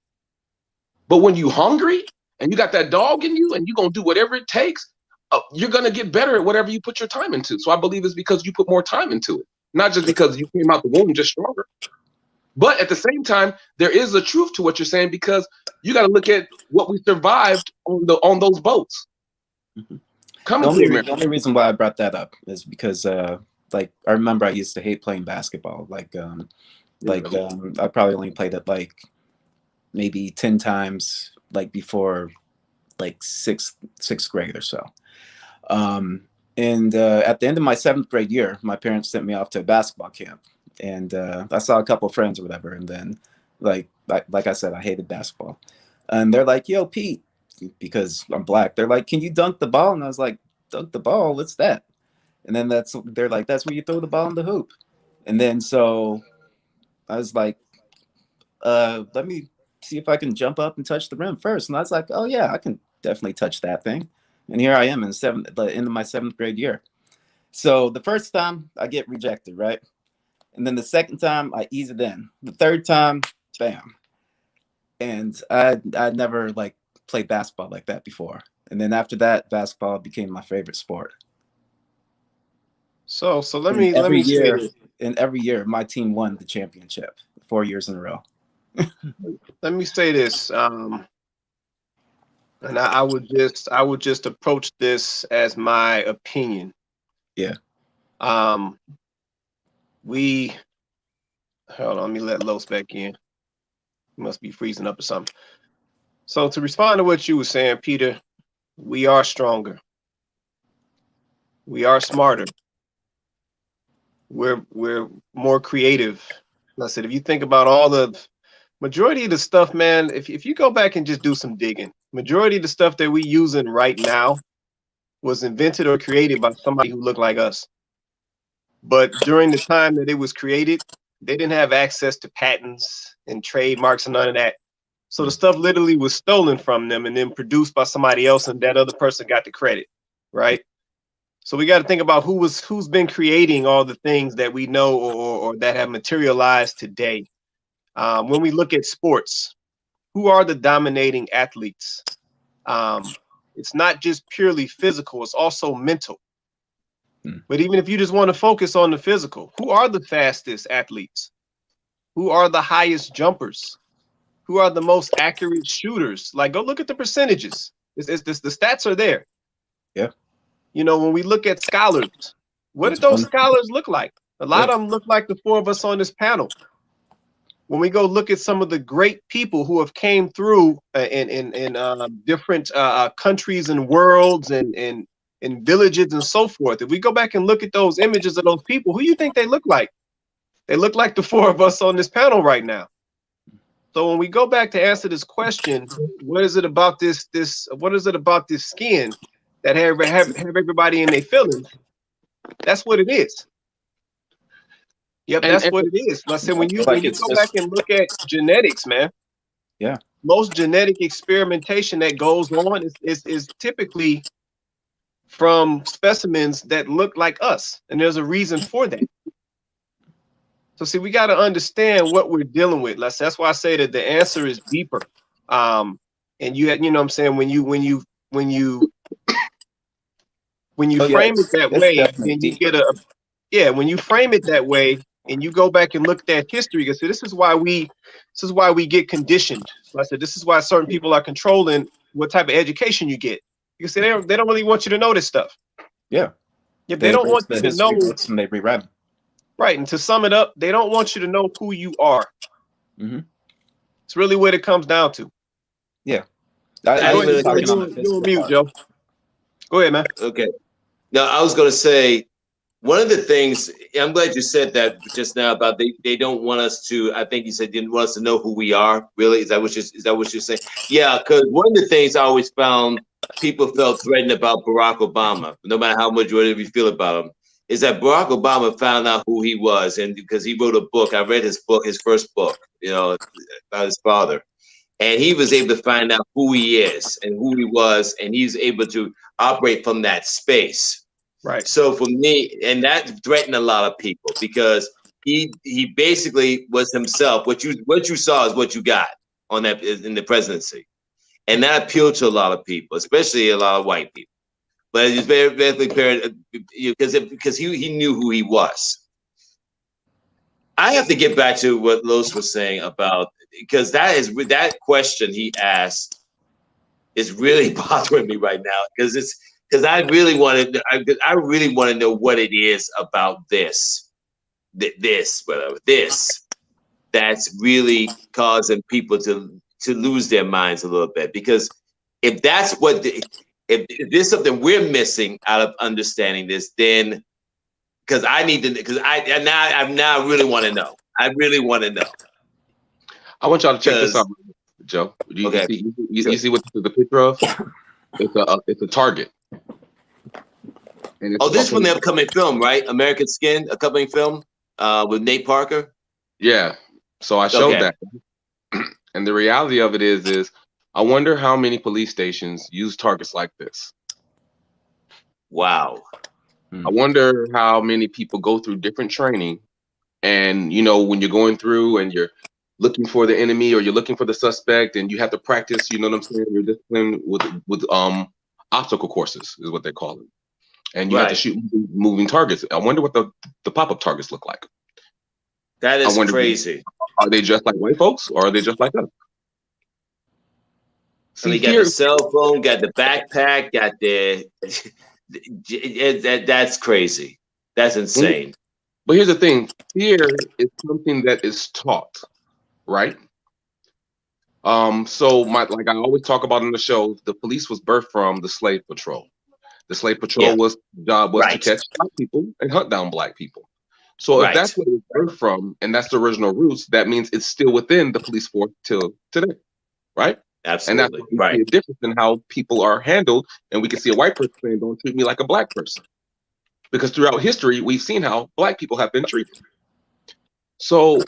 But when you hungry and you got that dog in you and you're going to do whatever it takes, you're going to get better at whatever you put your time into. So I believe it's because you put more time into it, not just because you came out the womb just stronger. But at the same time, there is a truth to what you're saying because you got to look at what we survived on those boats. Mm-hmm. The only reason why I brought that up is because like I remember I used to hate playing basketball. I probably only played it like maybe 10 times like before like sixth grade or so. And at the end of my 7th grade year, my parents sent me off to a basketball camp. And I saw a couple of friends or whatever. And then like I said, I hated basketball. And they're like, yo, Pete, because I'm black, they're like, can you dunk the ball? And I was like, dunk the ball? What's that? And then they're like, that's where you throw the ball in the hoop. And then so I was like, let me see if I can jump up and touch the rim first. And I was like, oh yeah, I can definitely touch that thing. And here I am in the end of my 7th grade year. So the first time I get rejected, right? And then the second time I ease it in. The third time, bam. And I never like played basketball like that before. And then after that, basketball became my favorite sport. So let me say this. And every year my team won the championship 4 years in a row. Let me say this. And I would just approach this as my opinion. Yeah. Hold on, let me let Los back in. He must be freezing up or something. So to respond to what you were saying, Peter, we are stronger. We are smarter. We're more creative. Like I said, if you think about all the majority of the stuff, man, if you go back and just do some digging, majority of the stuff that we using right now was invented or created by somebody who looked like us. But during the time that it was created, they didn't have access to patents and trademarks and none of that. So the stuff literally was stolen from them and then produced by somebody else, and that other person got the credit, right? So we got to think about who's been creating all the things that we know or that have materialized today. When we look at sports, who are the dominating athletes? It's not just purely physical, it's also mental. But even if you just want to focus on the physical, who are the fastest athletes? Who are the highest jumpers? Who are the most accurate shooters? Like, go look at the percentages. The stats are there. Yeah. You know, when we look at scholars, what did those scholars look like? A lot of them look like the four of us on this panel. When we go look at some of the great people who have came through in different countries and worlds and villages and so forth, if we go back and look at those images of those people, who do you think they look like? They look like the four of us on this panel right now. So when we go back to answer this question, what is it about this skin that have everybody in their feelings? That's what it is. Yep, that's what it is. Like I said, when you go back and look at genetics, man. Yeah. Most genetic experimentation that goes on is typically from specimens that look like us, and there's a reason for that. So see, we got to understand what we're dealing with. That's why I say that the answer is deeper. And you know what I'm saying, when you frame it that way, and you get when you frame it that way and you go back and look at that history, you say this is why we get conditioned. So I said this is why certain people are controlling what type of education you get. Because they don't really want you to know this stuff. Yeah. If they don't want you to know, and they rewrite them. Right, and to sum it up, they don't want you to know who you are. Mm-hmm. It's really what it comes down to. Yeah. You're on mute, Joe. Go ahead, man. Okay. Now, I was going to say, one of the things, I'm glad you said that just now about they don't want us to, I think you said didn't want us to know who we are, really? Is that what you're saying? Yeah, because one of the things I always found people felt threatened about Barack Obama, no matter how much whatever you feel about him, is that Barack Obama found out who he was, and because he wrote a book, I read his first book, you know, about his father, and he was able to find out who he is and who he was, and he's able to operate from that space. Right. So for me, and that threatened a lot of people because he basically was himself. What you saw is what you got on that in the presidency, and that appealed to a lot of people, especially a lot of white people. But it's very, very apparent because he knew who he was. I have to get back to what Los was saying about, because that question he asked is really bothering me right now because I really want to know what it is about this that's really causing people to lose their minds a little bit, because if that's what if there's something we're missing out of understanding this, then because I now really want to know. I really want to know. I want y'all to check this out, Joe. You see what this is the picture of? It's a target. And Oh, this is from fucking- the upcoming film, right? American Skin, upcoming film with Nate Parker. Yeah. So I showed Okay. that. And the reality of it is I wonder how many police stations use targets like this. Wow. I wonder how many people go through different training. And, you know, when you're going through and you're looking for the enemy or you're looking for the suspect and you have to practice, you know what I'm saying? You're disciplined with obstacle courses is what they call them. And you have to Right. shoot moving targets. I wonder what the pop-up targets look like. That is I wonder- crazy. Are they just like white folks or are they just like us? And they See, got here, the cell phone, got the backpack, got the. That's crazy. That's insane. but here's the thing: fear is something that is taught, right? So like I always talk about in the show, the police was birthed from the slave patrol. The slave patrol job was to Right. catch black people and hunt down black people. So Right. if that's what it was birthed from, and that's the original roots, that means it's still within the police force till today, right? And that's Absolutely. why we see Right. a difference in how people are handled, and we can see a white person saying, "Don't treat me like a black person," because throughout history we've seen how black people have been treated. So,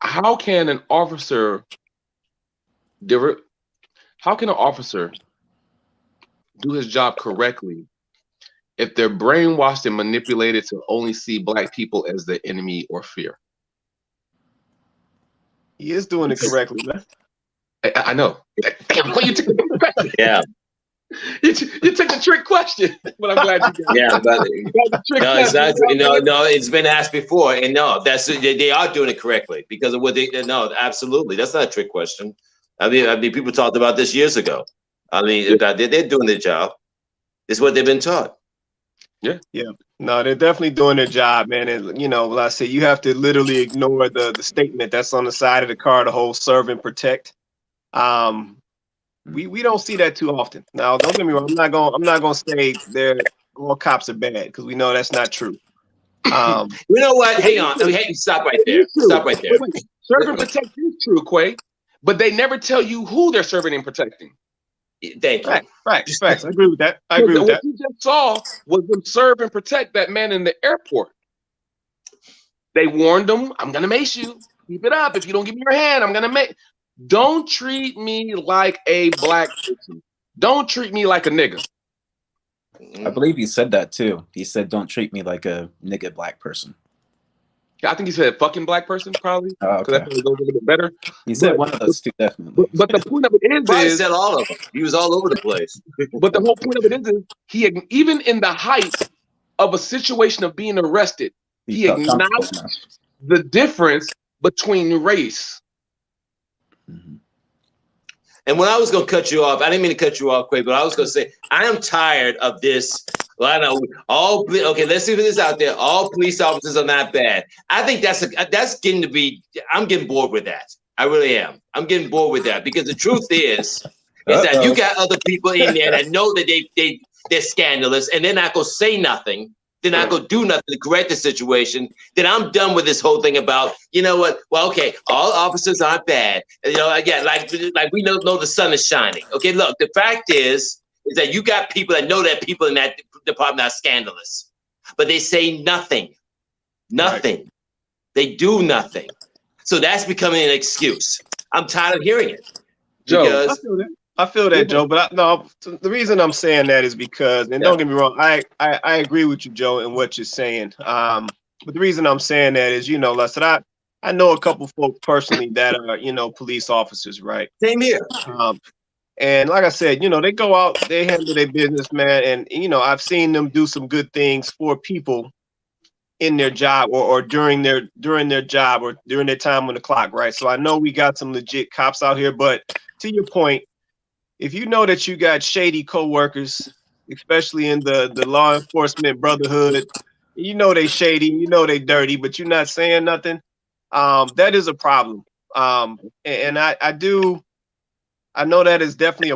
how can an officer do his job correctly if they're brainwashed and manipulated to only see black people as the enemy or fear? He is doing it correctly, man. I know. Damn, why you took the question? Yeah. You took the trick question, but I'm glad you did. Yeah. But The trick no, it's question. not. No. It's been asked before, and no, they are doing it correctly because of what they. No, absolutely, that's not a trick question. I mean, people talked about this years ago. I mean, they're doing their job. It's what they've been taught. No, they're definitely doing their job, man. And you know, like I said, you have to literally ignore the statement that's on the side of the car, the whole serve and protect. We don't see that too often. Now, don't get me wrong. I'm not gonna say all cops are bad because we know that's not true. You know what? Hang on. Hey, stop right there. Stop right there. Wait. Serve and protect is true, Quay, but they never tell you who they're serving and protecting. Thank you. Facts. I agree with that. I agree with that. What you just saw was them serve and protect that man in the airport. They warned him, "I'm gonna mace you. Keep it up. If you don't give me your hand, I'm gonna make. Don't treat me like a black person. Don't treat me like a nigga." I believe he said that too. He said, "Don't treat me like a nigga black person." I think he said fucking black person, probably. Oh, Because that okay. probably goes a little bit better. He said But- one of those two, definitely. But the point of it Probably is said all of them. He was all over the place. but the whole point of it is he even in the height of a situation of being arrested, he felt comfortable acknowledged enough. the difference between race. Mhm. And when I was going to cut you off, I didn't mean to cut you off, Quay, but I was going to say, I am tired of this. Well, I know okay, let's see if this out there. All police officers are not bad. I think that's getting to be, I'm getting bored with that. I really am. I'm getting bored with that because the truth is that you got other people in there that know that they're scandalous and they're not going to say nothing. They're not going to do nothing to correct the situation. Then I'm done with this whole thing about, you know what? Well, okay, all officers aren't bad. You know, again, like we know the sun is shining. Okay, look, the fact is that you got people that know that people in that department are scandalous, but they say nothing. Nothing. Right. They do nothing. So that's becoming an excuse. I'm tired of hearing it. Joe, I feel that, Joe, but the reason I'm saying that is because, and don't get me wrong, I agree with you, Joe, in what you're saying. But the reason I'm saying that is, you know, like I said, I know a couple folks personally that are, you know, police officers, right? Same here. And like I said, you know, they go out, they handle their business, man, and you know, I've seen them do some good things for people in their job or during their job or during their time on the clock, right? So I know we got some legit cops out here, but to your point, if you know that you got shady coworkers, especially in the law enforcement brotherhood, you know they shady, you know they dirty, but you're not saying nothing, that is a problem. And I know that is definitely a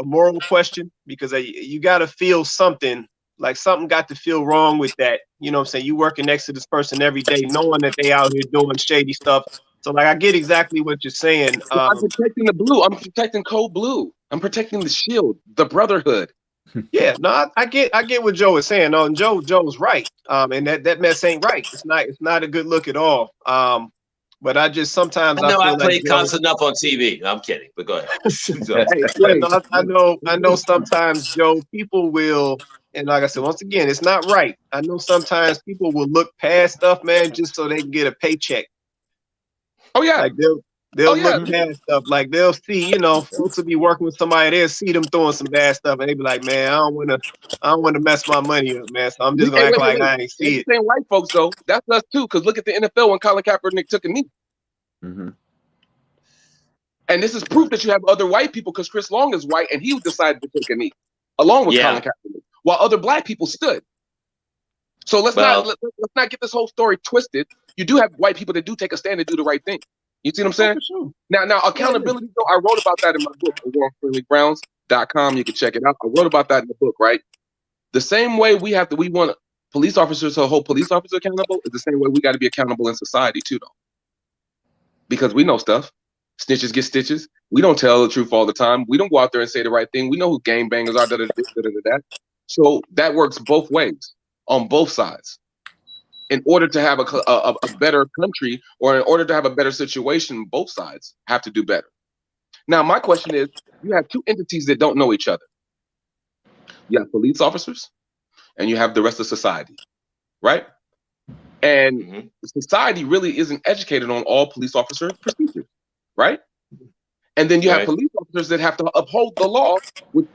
moral question because you got to feel something, like something got to feel wrong with that. You know what I'm saying? You working next to this person every day, knowing that they out here doing shady stuff. So like, I get exactly what you're saying. I'm protecting the blue. I'm protecting Code Blue. I'm protecting the shield, the brotherhood. Yeah, no, I get what Joe is saying. No, and Joe's right. And that mess ain't right. It's not a good look at all. But I just sometimes I know I feel like played Joe, constant enough on TV. No, I'm kidding, but go ahead. Go ahead. Hey, yeah, hey, no, I know sometimes Joe, people will, and like I said, once again, it's not right. I know sometimes people will look past stuff, man, just so they can get a paycheck. oh yeah, Like they'll oh yeah. look past stuff. Like they'll see, folks will be working with somebody, they'll see them throwing some bad stuff, and they be like, man, I don't wanna mess my money up, man. So I'm just gonna Hey, act wait, like wait. I ain't see Ain't it. the same white folks though. That's us too. Because look at the NFL when Colin Kaepernick took a knee, Mm-hmm. and this is proof that you have other white people. Because Chris Long is white, and he decided to take a knee along with Yeah. Colin Kaepernick, while other black people stood. So let's not get this whole story twisted. You do have white people that do take a stand and do the right thing. You see what I'm saying? For sure. Now accountability. Though, I wrote about that in my book, warrenfriendlybrowns.com. You can check it out. I wrote about that in the book, right? The same way we want police officers to hold police officers accountable is the same way we got to be accountable in society too, though. Because we know stuff. Snitches get stitches. We don't tell the truth all the time. We don't go out there and say the right thing. We know who gangbangers are. Da. So that works both ways on both sides. In order to have a better country, or in order to have a better situation, both sides have to do better. Now, my question is, you have two entities that don't know each other. You have police officers, and you have the rest of society, right? And society really isn't educated on all police officer procedures, right? And then you have police officers that have to uphold the law, which,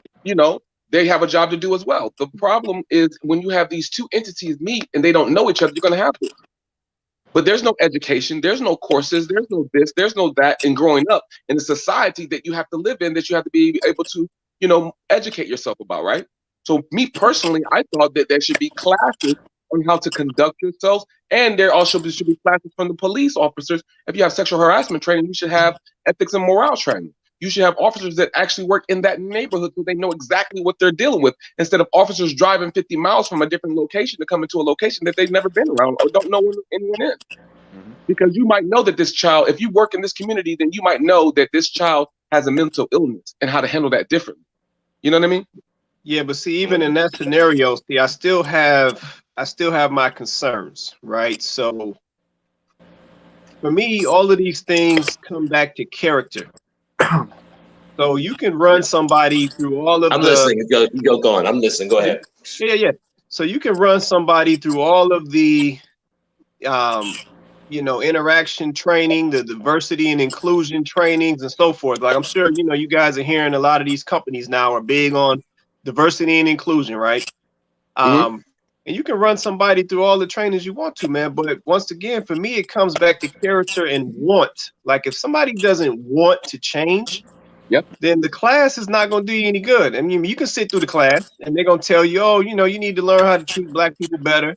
they have a job to do as well. The problem is when you have these two entities meet and they don't know each other, you're going to have this. But there's no education, there's no courses, there's no this, there's no that in growing up in the society that you have to live in, that you have to be able to, educate yourself about, right? So me personally, I thought that there should be classes on how to conduct yourselves, and there also should be classes from the police officers. If you have sexual harassment training, you should have ethics and morale training. You should have officers that actually work in that neighborhood so they know exactly what they're dealing with, instead of officers driving 50 miles from a different location to come into a location that they've never been around or don't know anyone in. Because you might know that this child, if you work in this community, then you might know that this child has a mental illness and how to handle that differently. You know what I mean? Yeah, but see, even in that scenario, I still have my concerns, right? So for me, all of these things come back to character. So you can run somebody through all of I'm listening. You go on. I'm listening. Go ahead. Yeah. So you can run somebody through all of the interaction training, the diversity and inclusion trainings and so forth. Like I'm sure, you guys are hearing a lot of these companies now are big on diversity and inclusion, right? And you can run somebody through all the trainings you want to, man. But once again, for me, it comes back to character and want. Like if somebody doesn't want to change, then the class is not going to do you any good. I mean, you can sit through the class and they're going to tell you, oh, you need to learn how to treat black people better.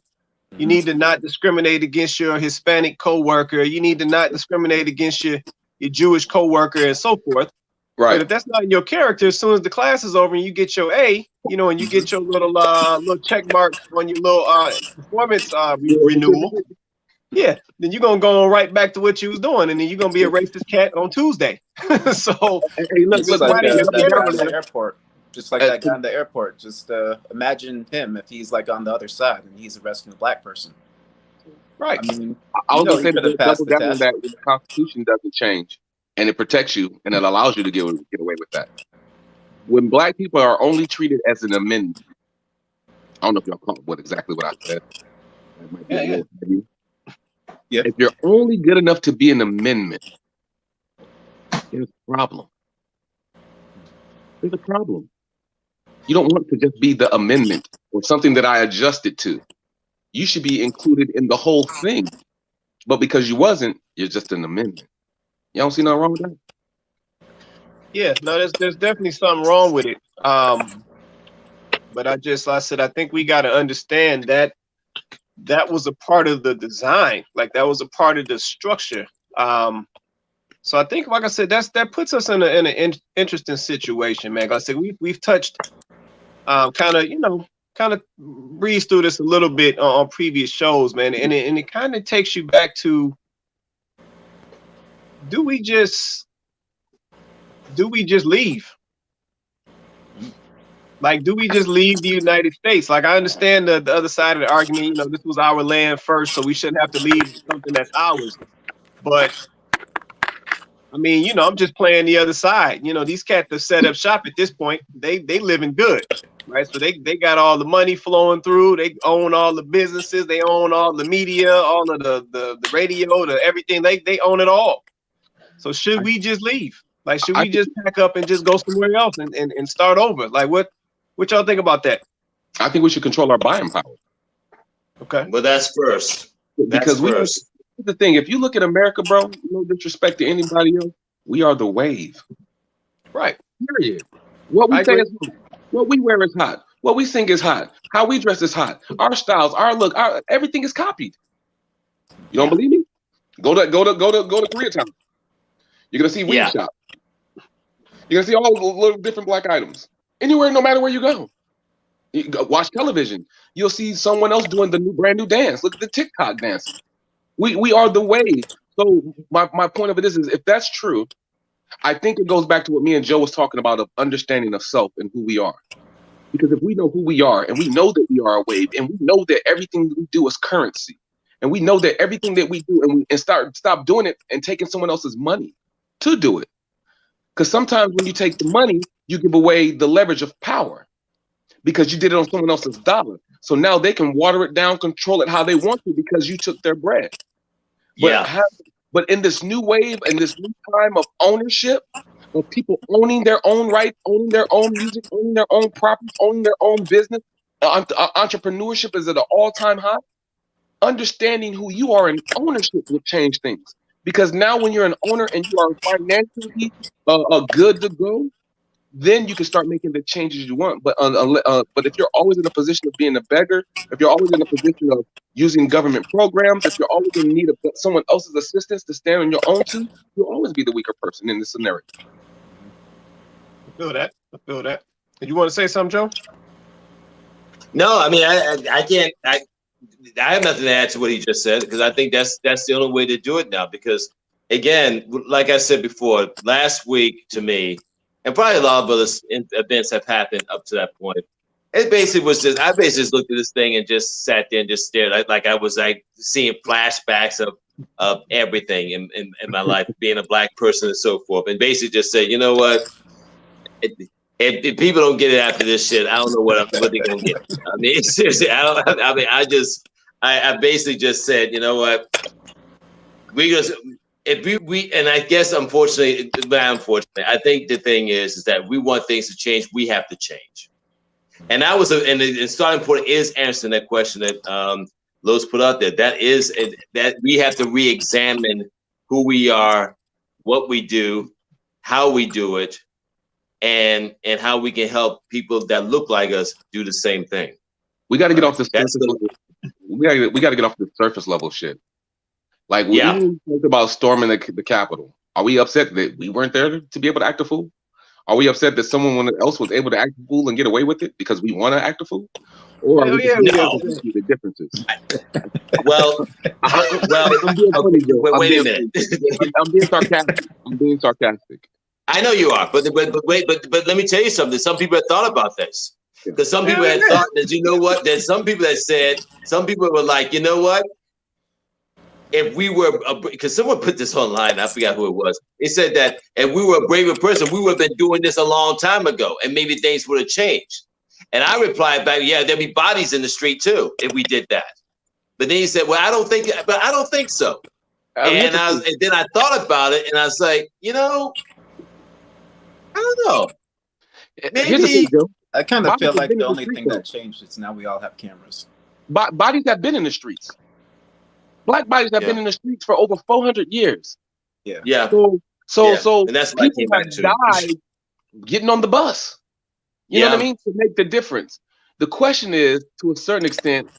You need to not discriminate against your Hispanic coworker. You need to not discriminate against your Jewish coworker and so forth. Right. But if that's not in your character, as soon as the class is over and you get your A, and you get your little check mark on your little performance renewal, then you're gonna go right back to what you was doing, and then you're gonna be a racist cat on Tuesday. So hey, look, look, like that guy in the airport. Just like that guy in the airport. Just imagine him if he's like on the other side and he's arresting a black person. Right. I mean, I was gonna say that double down on that when the Constitution doesn't change and it protects you and it allows you to get away with that. When black people are only treated as an amendment, I don't know if y'all caught exactly what I said. That might be if you're only good enough to be an amendment, there's a problem. There's a problem. You don't want to just be the amendment or something that I adjusted to. You should be included in the whole thing. But because you wasn't, you're just an amendment. You don't see nothing wrong with that? Yeah, no, there's definitely something wrong with it. But I said, I think we got to understand that was a part of the design. Like that was a part of the structure. So I think, like I said, that puts us in an interesting situation, man. Like I said, we've touched kind of breezed through this a little bit on previous shows, man, and it kind of takes you back to, do we just leave? Like, do we just leave the United States? Like, I understand the other side of the argument. You know, this was our land first, so we shouldn't have to leave something that's ours. But I mean, you know, I'm just playing the other side. You know, these cats have set up shop at this point. They living good, right? So they got all the money flowing through. They own all the businesses. They own all the media, all of the radio, the everything. They own it all. So should we just leave? Like, should we just pack up and just go somewhere else and start over? Like, what y'all think about that? I think we should control our buying power. Okay. But that's first. Because here's the thing, if you look at America, bro, no disrespect to anybody else, we are the wave. Right. Period. What we say is hot. What we wear is hot. What we sing is hot. How we dress is hot. Our styles, our look, everything is copied. You don't believe me? Go to Koreatown. You're gonna see weed shop. You're gonna see all the little different black items. Anywhere, no matter where you go. You go watch television. You'll see someone else doing the brand new dance. Look at the TikTok dance. We are the wave. So my point of it is if that's true, I think it goes back to what me and Joe was talking about of understanding of self and who we are. Because if we know who we are and we know that we are a wave and we know that everything we do is currency and we know that everything that we do and stop doing it and taking someone else's money to do it. Because sometimes when you take the money, you give away the leverage of power because you did it on someone else's dollar. So now they can water it down, control it how they want to because you took their bread. But in this new wave, in this new time of ownership, of people owning their own rights, owning their own music, owning their own property, owning their own business, entrepreneurship is at an all-time high. Understanding who you are in ownership will change things. Because now when you're an owner and you are financially good to go, then you can start making the changes you want. But if you're always in a position of being a beggar, if you're always in a position of using government programs, if you're always in need of someone else's assistance to stand on your own two, you'll always be the weaker person in this scenario. I feel that. Did you want to say something, Joe? No, I mean, I can't. I have nothing to add to what he just said because I think that's the only way to do it now. Because again, like I said before, last week to me, and probably a lot of other events have happened up to that point. It basically was just, I basically just looked at this thing and just sat there and just stared. Like I was like seeing flashbacks of everything in my life, being a black person and so forth. And basically just said, you know what? If people don't get it after this shit, I don't know what they're gonna get. I mean, seriously, I basically just said, you know what? And I guess unfortunately, I think the thing is that we want things to change. We have to change. And that was and the starting point is answering that question that Los put out there. That we have to re-examine who we are, what we do, how we do it, and how we can help people that look like us do the same thing. We got to get off the surface level. We got to get off the surface level shit. Like we talked about storming the Capitol. Are we upset that we weren't there to be able to act a fool? Are we upset that someone else was able to act a fool and get away with it because we want to act a fool? Or are we the differences? Well, wait a minute. I'm being sarcastic. I know you are, but let me tell you something. Some people have thought about this. Because some people had thought that, you know what? There's some people that said, some people were like, you know what? If we were, because someone put this online, I forgot who it was. It said that if we were a braver person, we would have been doing this a long time ago, and maybe things would have changed. And I replied back, yeah, there'd be bodies in the street too if we did that. But then he said, well, I don't think so. And then I thought about it, and I was like, you know, I don't know. Maybe. I kind of feel like the only thing that changed is now we all have cameras. Bodies have been in the streets. Black bodies have been in the streets for over 400 years. Yeah. So and that's people have died getting on the bus. You know what I mean? To make the difference. The question is, to a certain extent,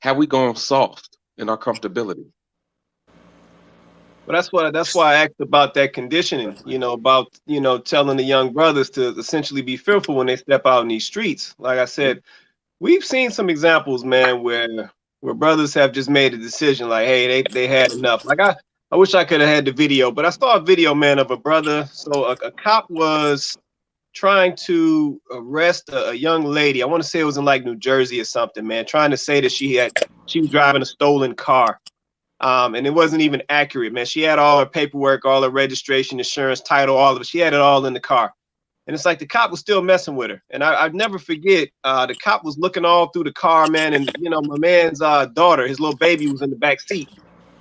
have we gone soft in our comfortability? Well, that's why I asked about that conditioning, about, telling the young brothers to essentially be fearful when they step out in these streets. Like I said, we've seen some examples, man, where brothers have just made a decision like, hey, they had enough. Like I wish I could have had the video, but I saw a video, man, of a brother. So a cop was trying to arrest a young lady. I want to say it was in like New Jersey or something, man, trying to say that she was driving a stolen car. And it wasn't even accurate, man. She had all her paperwork, all her registration, insurance, title, all of it. She had it all in the car. And it's like the cop was still messing with her. And I'd never forget, the cop was looking all through the car, man. And, you know, my man's daughter, his little baby, was in the back seat.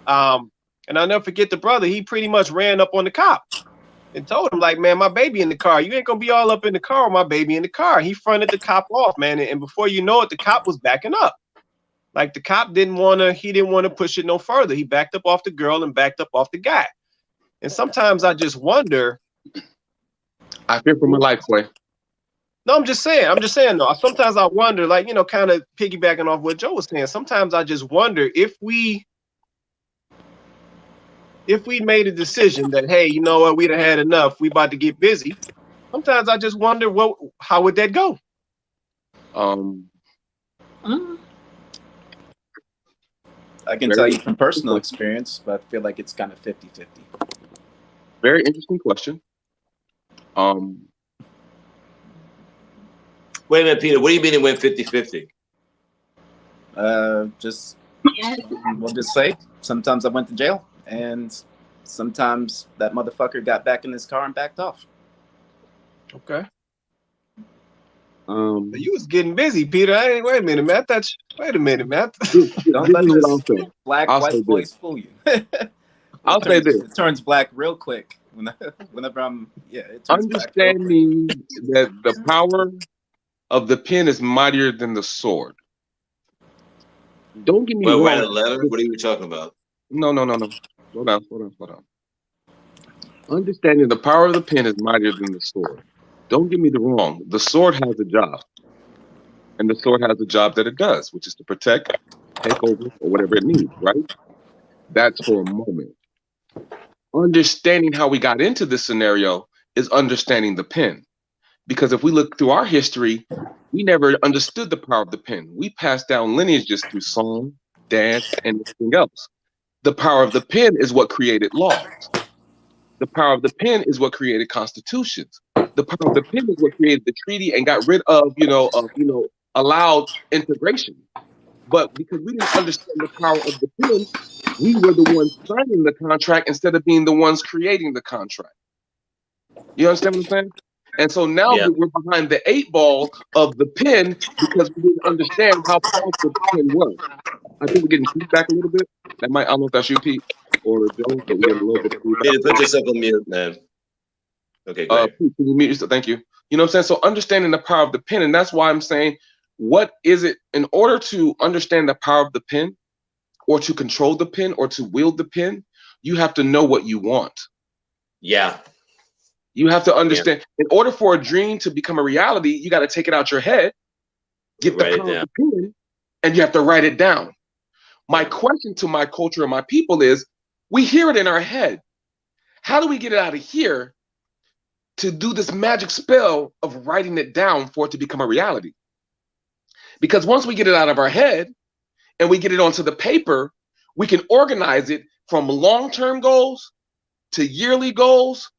And I'll never forget the brother. He pretty much ran up on the cop and told him, like, man, my baby in the car. You ain't going to be all up in the car with my baby in the car. He fronted the cop off, man. And before you know it, the cop was backing up. Like, the cop didn't want to push it no further. He backed up off the girl and backed up off the guy. And sometimes I just wonder. I fear for my life, Quay. No, I'm just saying though. Sometimes I wonder, like, you know, kind of piggybacking off what Joe was saying. Sometimes I just wonder if we made a decision that, hey, you know what, we'd have had enough, we about to get busy. Sometimes I just wonder, how would that go? I can tell you from personal experience, but I feel like it's kind of 50-50. Very interesting question. Wait a minute, Peter. What do you mean it went 50-50? We'll just say sometimes I went to jail, and sometimes that motherfucker got back in his car and backed off. Okay. You was getting busy, Peter. Wait a minute, man. Wait a minute, man. Don't let this black white voice fool you. I'll say this. It turns black real quick. Whenever I'm, it turns understanding that the power of the pen is mightier than the sword. Don't get me wrong. Write a letter? What are you talking about? No. Slow down. Understanding the power of the pen is mightier than the sword. Don't get me wrong. The sword has a job. And the sword has a job that it does, which is to protect, take over, or whatever it needs, right? That's for a moment. Understanding how we got into this scenario is understanding the pen. Because if we look through our history, we never understood the power of the pen. We passed down lineages through song, dance, and everything else. The power of the pen is what created laws. The power of the pen is what created constitutions. The power of the pen is what created the treaty and got rid of, allowed integration. But because we didn't understand the power of the pen, we were the ones signing the contract instead of being the ones creating the contract. You understand what I'm saying? And so now we're behind the 8 ball of the pen because we didn't understand how powerful the pen was. I think we're getting feedback a little bit. I don't know if that's you, Pete, or Joe, but we're getting a little bit of feedback. Peter, put yourself on mute, man. Okay, great. Pete, can you mute yourself? Thank you. You know what I'm saying? So understanding the power of the pen, and that's why I'm saying, what is it, in order to understand the power of the pen, or to control the pen, or to wield the pen, you have to know what you want. Yeah. You have to understand, in order for a dream to become a reality, you got to take it out your head, get the power of the pen, and you have to write it down. My question to my culture and my people is, we hear it in our head. How do we get it out of here to do this magic spell of writing it down for it to become a reality? Because once we get it out of our head and we get it onto the paper, we can organize it from long-term goals to yearly goals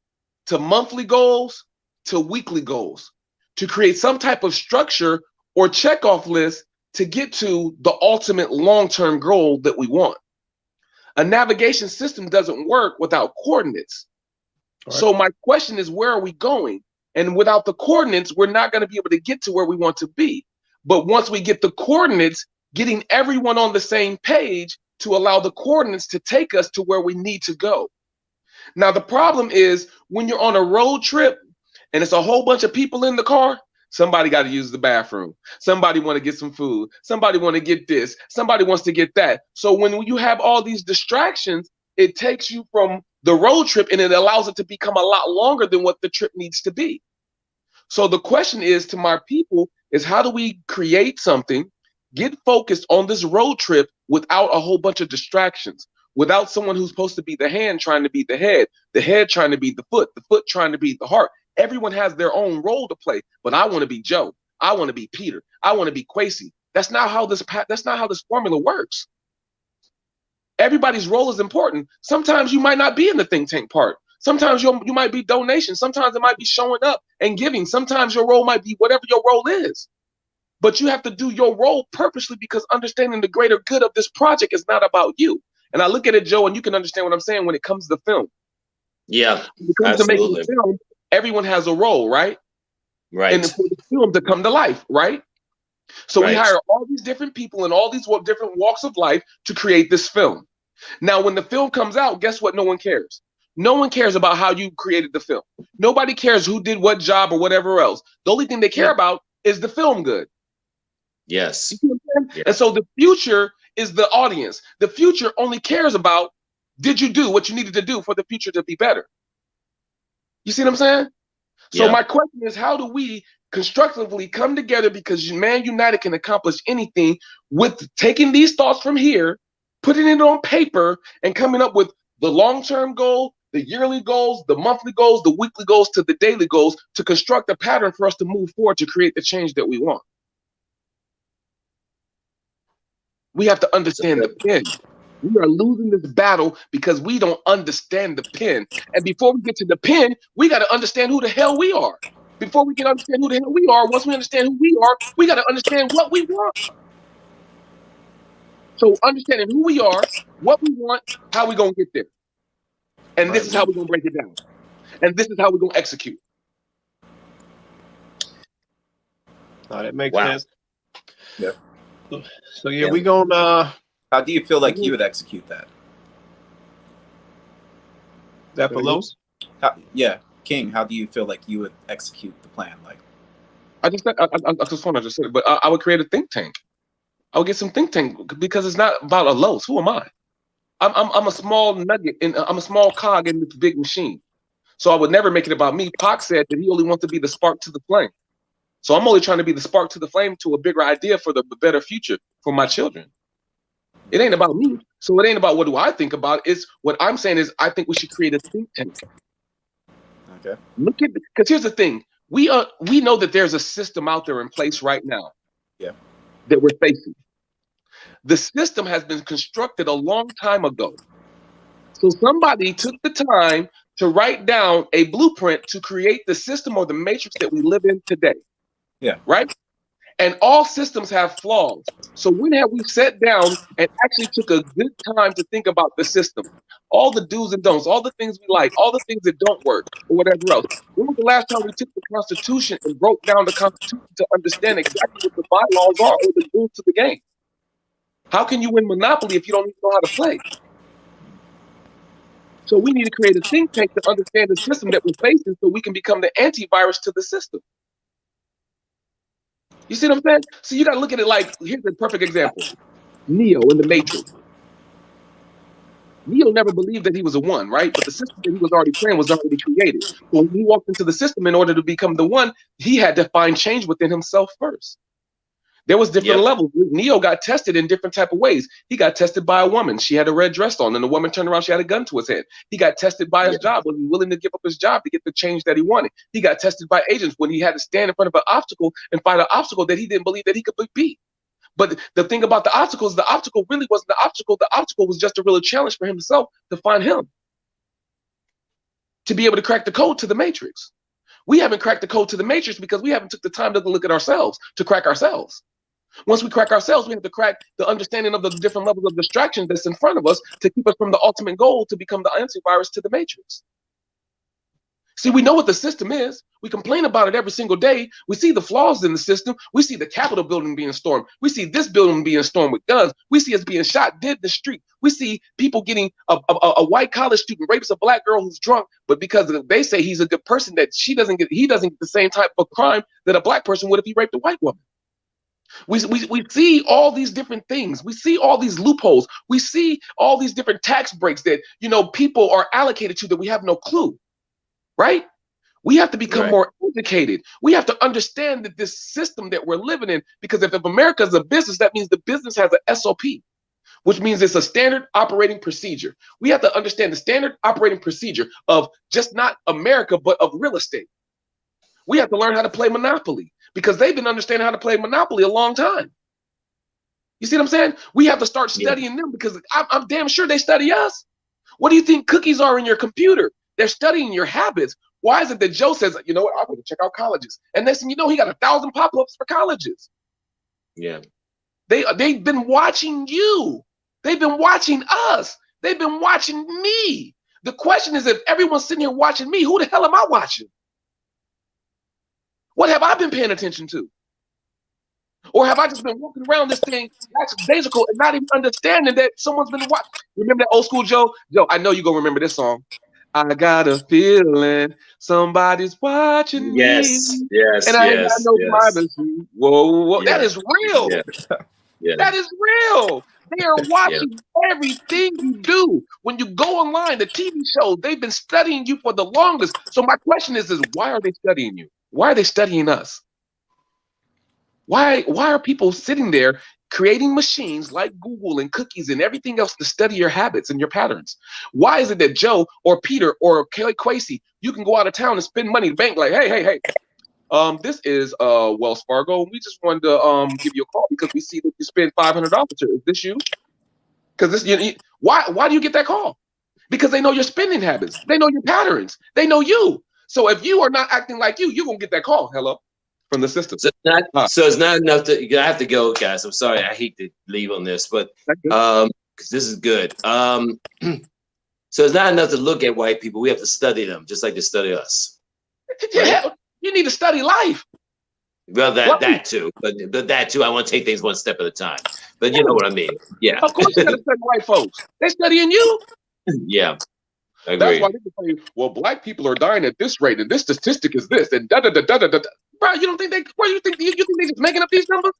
to monthly goals to weekly goals to create some type of structure or checkoff list to get to the ultimate long-term goal that we want. A navigation system doesn't work without coordinates. Right. So my question is, where are we going? And without the coordinates, we're not going to be able to get to where we want to be. But once we get the coordinates, getting everyone on the same page to allow the coordinates to take us to where we need to go. Now, the problem is when you're on a road trip and it's a whole bunch of people in the car, somebody got to use the bathroom. Somebody want to get some food. Somebody want to get this. Somebody wants to get that. So when you have all these distractions, it takes you from the road trip and it allows it to become a lot longer than what the trip needs to be. So the question is to my people is, how do we create something, get focused on this road trip without a whole bunch of distractions, without someone who's supposed to be the hand trying to be the head trying to be the foot trying to be the heart. Everyone has their own role to play, but I want to be Joe. I want to be Peter. I want to be Kwesi. That's not how this formula works. Everybody's role is important. Sometimes you might not be in the think tank part. Sometimes you might be donation. Sometimes it might be showing up and giving. Sometimes your role might be whatever your role is. But you have to do your role purposely, because understanding the greater good of this project is not about you. And I look at it, Joe, and you can understand what I'm saying when it comes to film. Yeah, When it comes to making a film, everyone has a role, right? Right. And for the film to come to life, right? So we hire all these different people in all these different walks of life to create this film. Now, when the film comes out, guess what? No one cares. No one cares about how you created the film. Nobody cares who did what job or whatever else. The only thing they care about is the film good. Yes. You see what I'm saying? And so the future is the audience. The future only cares about, did you do what you needed to do for the future to be better? You see what I'm saying? So my question is, how do we constructively come together? Because Man United can accomplish anything with taking these thoughts from here, putting it on paper, and coming up with the long-term goal, the yearly goals, the monthly goals, the weekly goals, to the daily goals, to construct a pattern for us to move forward to create the change that we want. We have to understand the pen. We are losing this battle because we don't understand the pen. And before we get to the pen, we got to understand who the hell we are. Before we can understand who the hell we are, once we understand who we are, we got to understand what we want. So understanding who we are, what we want, how we going to get there. And this is how we're going to break it down. And this is how we're going to execute. That makes sense. Yeah. So yeah, we gonna. How do you feel like you would execute that? That for Los? Yeah, King. How do you feel like you would execute the plan? Like, I just said it, but I would create a think tank. I would get some think tank, because it's not about a Los. Who am I? I'm a small nugget, and I'm a small cog in this big machine. So I would never make it about me. Pac said that he only wants to be the spark to the flame. So I'm only trying to be the spark to the flame to a bigger idea for the better future for my children. It ain't about me. So it ain't about what do I think about. It's what I'm saying is, I think we should create a think tank. okay. Look at, because here's the thing. We know that there's a system out there in place right now. Yeah. That we're facing. The system has been constructed a long time ago. So somebody took the time to write down a blueprint to create the system or the matrix that we live in today. Yeah. Right? And all systems have flaws. So when have we sat down and actually took a good time to think about the system? All the do's and don'ts, all the things we like, all the things that don't work, or whatever else. When was the last time we took the Constitution and broke down the Constitution to understand exactly what the bylaws are or the rules to the game? How can you win Monopoly if you don't even know how to play? So we need to create a think tank to understand the system that we're facing so we can become the antivirus to the system. You see what I'm saying? So you got to look at it like, here's a perfect example. Neo in the Matrix. Neo never believed that he was a one, right? But the system that he was already playing was already created. So when he walked into the system, in order to become the one, he had to find change within himself first. There was different levels. Neo got tested in different type of ways. He got tested by a woman. She had a red dress on, and the woman turned around. She had a gun to his head. He got tested by his job. Was he willing to give up his job to get the change that he wanted? He got tested by agents when he had to stand in front of an obstacle and fight an obstacle that he didn't believe that he could beat. But the thing about the obstacles, the obstacle really wasn't the obstacle. The obstacle was just a real challenge for himself to find him, to be able to crack the code to the matrix. We haven't cracked the code to the matrix because we haven't took the time to look at ourselves, to crack ourselves. Once we crack ourselves, we have to crack the understanding of the different levels of distraction that's in front of us to keep us from the ultimate goal to become the antivirus to the matrix. See, we know what the system is. We complain about it every single day. We see the flaws in the system. We see the Capitol building being stormed. We see this building being stormed with guns. We see us being shot dead in the street. We see people getting a white college student rapes a black girl who's drunk, but because they say he's a good person, that he doesn't get the same type of crime that a black person would if he raped a white woman. We see all these different things. We see all these loopholes. We see all these different tax breaks that, people are allocated to that we have no clue, right? We have to become more educated. We have to understand that this system that we're living in, because if America is a business, that means the business has an SOP, which means it's a standard operating procedure. We have to understand the standard operating procedure of just not America, but of real estate. We have to learn how to play Monopoly, because they've been understanding how to play Monopoly a long time. You see what I'm saying? We have to start studying them, because I'm damn sure they study us. What do you think cookies are in your computer? They're studying your habits. Why is it that Joe says, you know what, I'm going to check out colleges, and next thing you know, he got 1,000 pop-ups for colleges. Yeah. They've been watching you. They've been watching us. They've been watching me. The question is, if everyone's sitting here watching me, who the hell am I watching? What have I been paying attention to? Or have I just been walking around this thing lackadaisical and not even understanding that someone's been watching? Remember that old school Joe? Joe, I know you're going to remember this song. I got a feeling somebody's watching Yes, me. yes, And I ain't got yes, no yes. privacy. Whoa, whoa. Yeah. That is real. Yeah. Yeah. That is real. They are watching everything you do. When you go online, the TV shows, they've been studying you for the longest. So my question is why are they studying you? Why are they studying us? Why are people sitting there creating machines like Google and cookies and everything else to study your habits and your patterns? Why is it that Joe or Peter or Kelly Quasey, you can go out of town and spend money at the bank like, hey, this is Wells Fargo. We just wanted to give you a call because we see that you spend $500 here. Is this you? Because this, why do you get that call? Because they know your spending habits. They know your patterns. They know you. So if you are not acting like you, you're gonna get that call. Hello, from the system. So it's not enough to. I have to go, guys. I'm sorry. I hate to leave on this, but because this is good. So it's not enough to look at white people. We have to study them, just like they study us. Yeah, you need to study life. Well, that too, but that too. I want to take things one step at a time. But you know what I mean. Yeah. Of course, you got to study white folks. They're studying you. Yeah. I agree. That's why they can say, well, black people are dying at this rate, and this statistic is this, and da da da da da da. Bro, you don't think they? Where you think they just making up these numbers?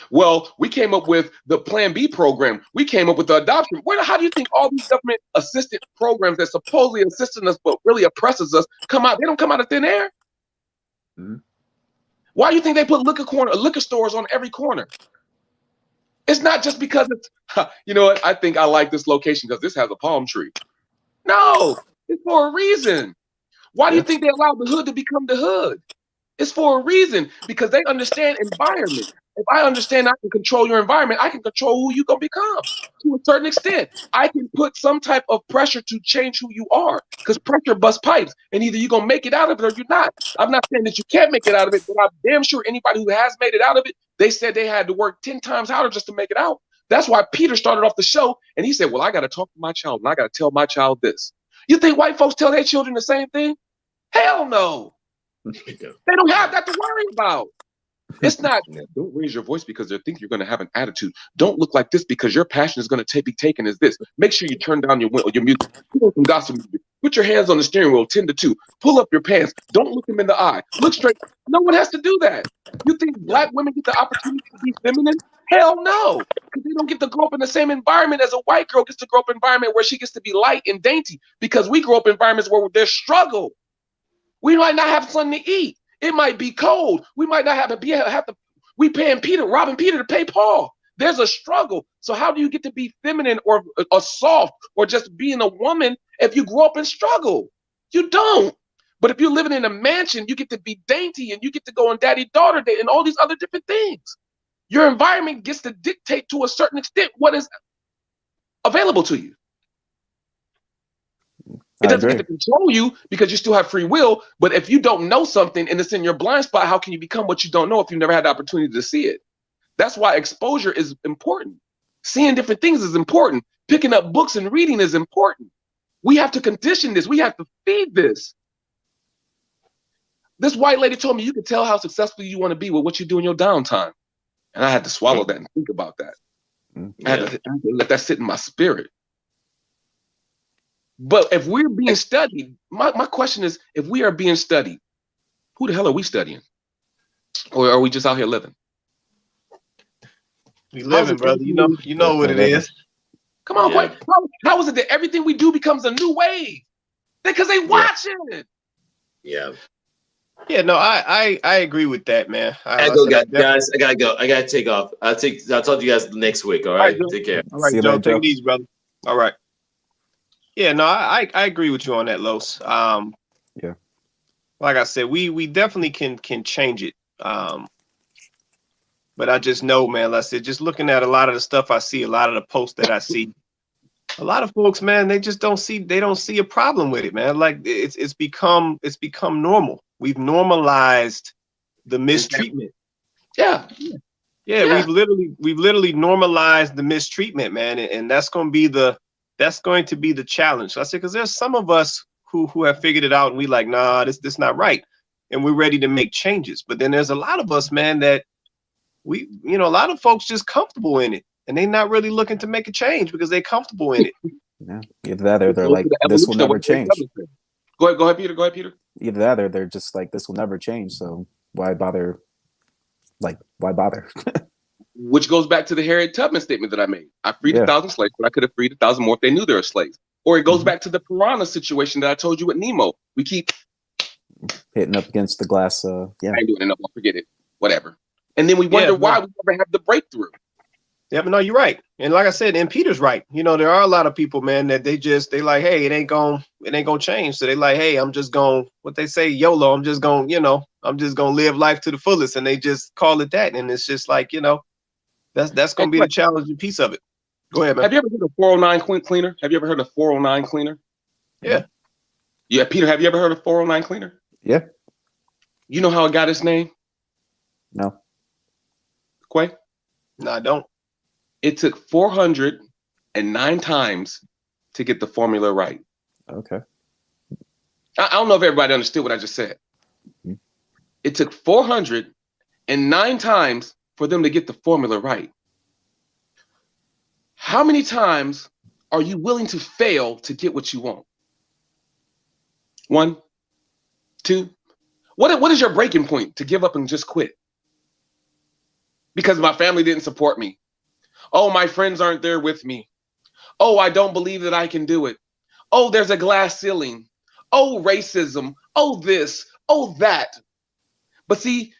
Well, we came up with the Plan B program. We came up with the adoption. How do you think all these government assisted programs that supposedly assisting us but really oppresses us come out? They don't come out of thin air. Mm-hmm. Why do you think they put liquor stores on every corner? It's not just because it's, you know what, I think I like this location because this has a palm tree. No, it's for a reason. Why do you think they allowed the hood to become the hood? It's for a reason, because they understand environment. If I understand I can control your environment, I can control who you're going to become to a certain extent. I can put some type of pressure to change who you are, because pressure busts pipes, and either you're going to make it out of it or you're not. I'm not saying that you can't make it out of it, but I'm damn sure anybody who has made it out of it, they said they had to work 10 times harder just to make it out. That's why Peter started off the show, and he said, well, I got to talk to my child, and I got to tell my child this. You think white folks tell their children the same thing? Hell no. They don't have that to worry about. It's not, don't raise your voice because they think you're going to have an attitude. Don't look like this because your passion is going to be taken as this. Make sure you turn down your music. Put on some gospel music. Put your hands on the steering wheel, 10 to 2. Pull up your pants. Don't look them in the eye. Look straight. No one has to do that. You think black women get the opportunity to be feminine? Hell no. Because they don't get to grow up in the same environment as a white girl gets to grow up in an environment where she gets to be light and dainty, because we grow up in environments where there's struggle. We might not have something to eat. It might be cold. We might not have to. We paying robbing Peter to pay Paul. There's a struggle. So how do you get to be feminine or soft or just being a woman if you grow up in struggle? You don't. But if you're living in a mansion, you get to be dainty and you get to go on daddy-daughter date and all these other different things. Your environment gets to dictate to a certain extent what is available to you. It doesn't get to control you because you still have free will. But if you don't know something and it's in your blind spot, how can you become what you don't know if you've never had the opportunity to see it? That's why exposure is important. Seeing different things is important. Picking up books and reading is important. We have to condition this. We have to feed this. This white lady told me you can tell how successful you want to be with what you do in your downtime. And I had to swallow that and think about that. I had to let that sit in my spirit. But if we're being studied, my question is, if we are being studied, who the hell are we studying? Or are we just out here living? We living, brother. You know what it is. Come on, how is it that everything we do becomes a new wave? Because they watching it. Yeah. Yeah, no, I agree with that, man. I go, guys. I gotta go. I gotta take off. I'll talk to you guys next week. All right. Take care. All right, Joe. Take it easy, brother. All right. Yeah, no, I agree with you on that, Los. Yeah. Like I said, we definitely can change it. But I just know, man, like I said, just looking at a lot of the stuff I see, a lot of the posts that I see, A lot of folks, man, they just don't see a problem with it, man. Like it's become normal. We've normalized the mistreatment. Yeah. Yeah, Yeah. we've literally normalized the mistreatment, man, and that's going to be the challenge. So I said, because there's some of us who have figured it out, and we like, nah, this not right, and we're ready to make changes. But then there's a lot of us, man, that a lot of folks just comfortable in it, and they're not really looking to make a change because they're comfortable in it. Yeah, either that or they're like, this will never change. Go ahead, Peter. Go ahead, Peter. Either that or they're just like, this will never change. So why bother? Like, why bother? Which goes back to the Harriet Tubman statement that I made. I freed 1,000 slaves, but I could have freed 1,000 more if they knew they were slaves. Or it goes back to the piranha situation that I told you with Nemo. We keep hitting up against the glass. I ain't doing enough. I'll forget it. Whatever. And then we wonder why we never have the breakthrough. Yeah, but no, you're right. And like I said, and Peter's right. There are a lot of people, man, that they like, hey, it ain't gonna change. So they like, hey, I'm just gonna, what they say, YOLO, I'm just gonna live life to the fullest. And they just call it that. And it's just like, that's gonna be the challenging piece of it. Go ahead, man. Have you ever heard of 409 cleaner? Have you ever heard of 409 cleaner? Yeah. Yeah, Peter, have you ever heard of 409 cleaner? Yeah. You know how it got its name? No. Quay? No, I don't. It took 409 times to get the formula right. Okay. I don't know if everybody understood what I just said. Mm-hmm. It took 409 times for them to get the formula right. How many times are you willing to fail to get what you want? 1, 2. What is your breaking point to give up and just quit? Because my family didn't support me. Oh, my friends aren't there with me. Oh, I don't believe that I can do it. Oh, there's a glass ceiling. Oh, racism. Oh, this. Oh, that. But see,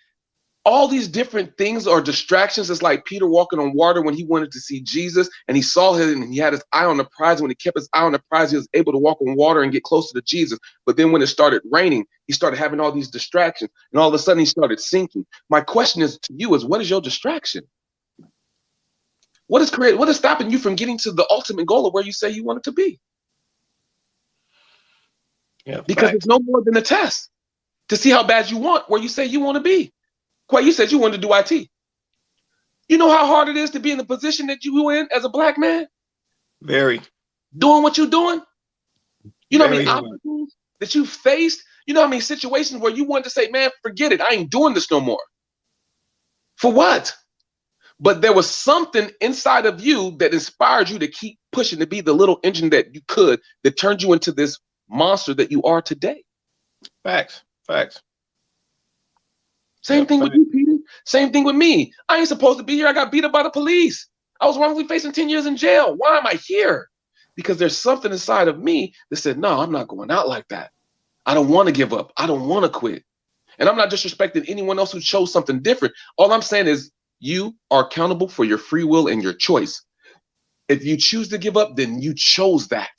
all these different things are distractions. It's like Peter walking on water when he wanted to see Jesus, and he saw him and he had his eye on the prize. And when he kept his eye on the prize, he was able to walk on water and get closer to Jesus. But then when it started raining, he started having all these distractions, and all of a sudden he started sinking. My question is to you is, what is your distraction? What is stopping you from getting to the ultimate goal of where you say you want it to be? Yeah, because it's no more than a test to see how bad you want where you say you want to be. Quay, you said you wanted to do IT. You know how hard it is to be in the position that you were in as a black man? Very. Doing what you're doing? You know how many Very obstacles that you faced? You know how many situations where you wanted to say, man, forget it. I ain't doing this no more. For what? But there was something inside of you that inspired you to keep pushing, to be the little engine that you could, that turned you into this monster that you are today. Facts. Same thing with you, Peter. Same thing with me. I ain't supposed to be here. I got beat up by the police. I was wrongfully facing 10 years in jail. Why am I here? Because there's something inside of me that said, no, I'm not going out like that. I don't want to give up. I don't want to quit. And I'm not disrespecting anyone else who chose something different. All I'm saying is you are accountable for your free will and your choice. If you choose to give up, then you chose that.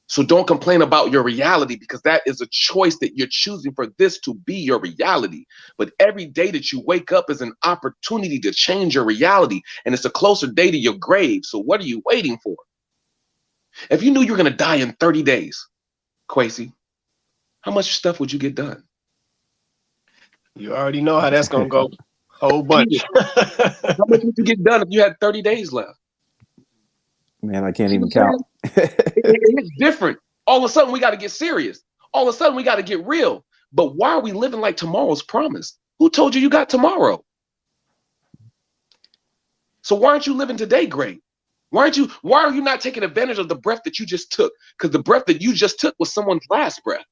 So don't complain about your reality, because that is a choice that you're choosing for this to be your reality. But every day that you wake up is an opportunity to change your reality, and it's a closer day to your grave. So what are you waiting for? If you knew you were going to die in 30 days, Kwesi, how much stuff would you get done? You already know how that's going to go. Whole bunch. How much would you get done if you had 30 days left? Man, I can't even count. It's different. All of a sudden, we got to get serious. All of a sudden, we got to get real. But why are we living like tomorrow's promised? Who told you got tomorrow? So why aren't you living today great? Why are you not taking advantage of the breath that you just took? Because the breath that you just took was someone's last breath.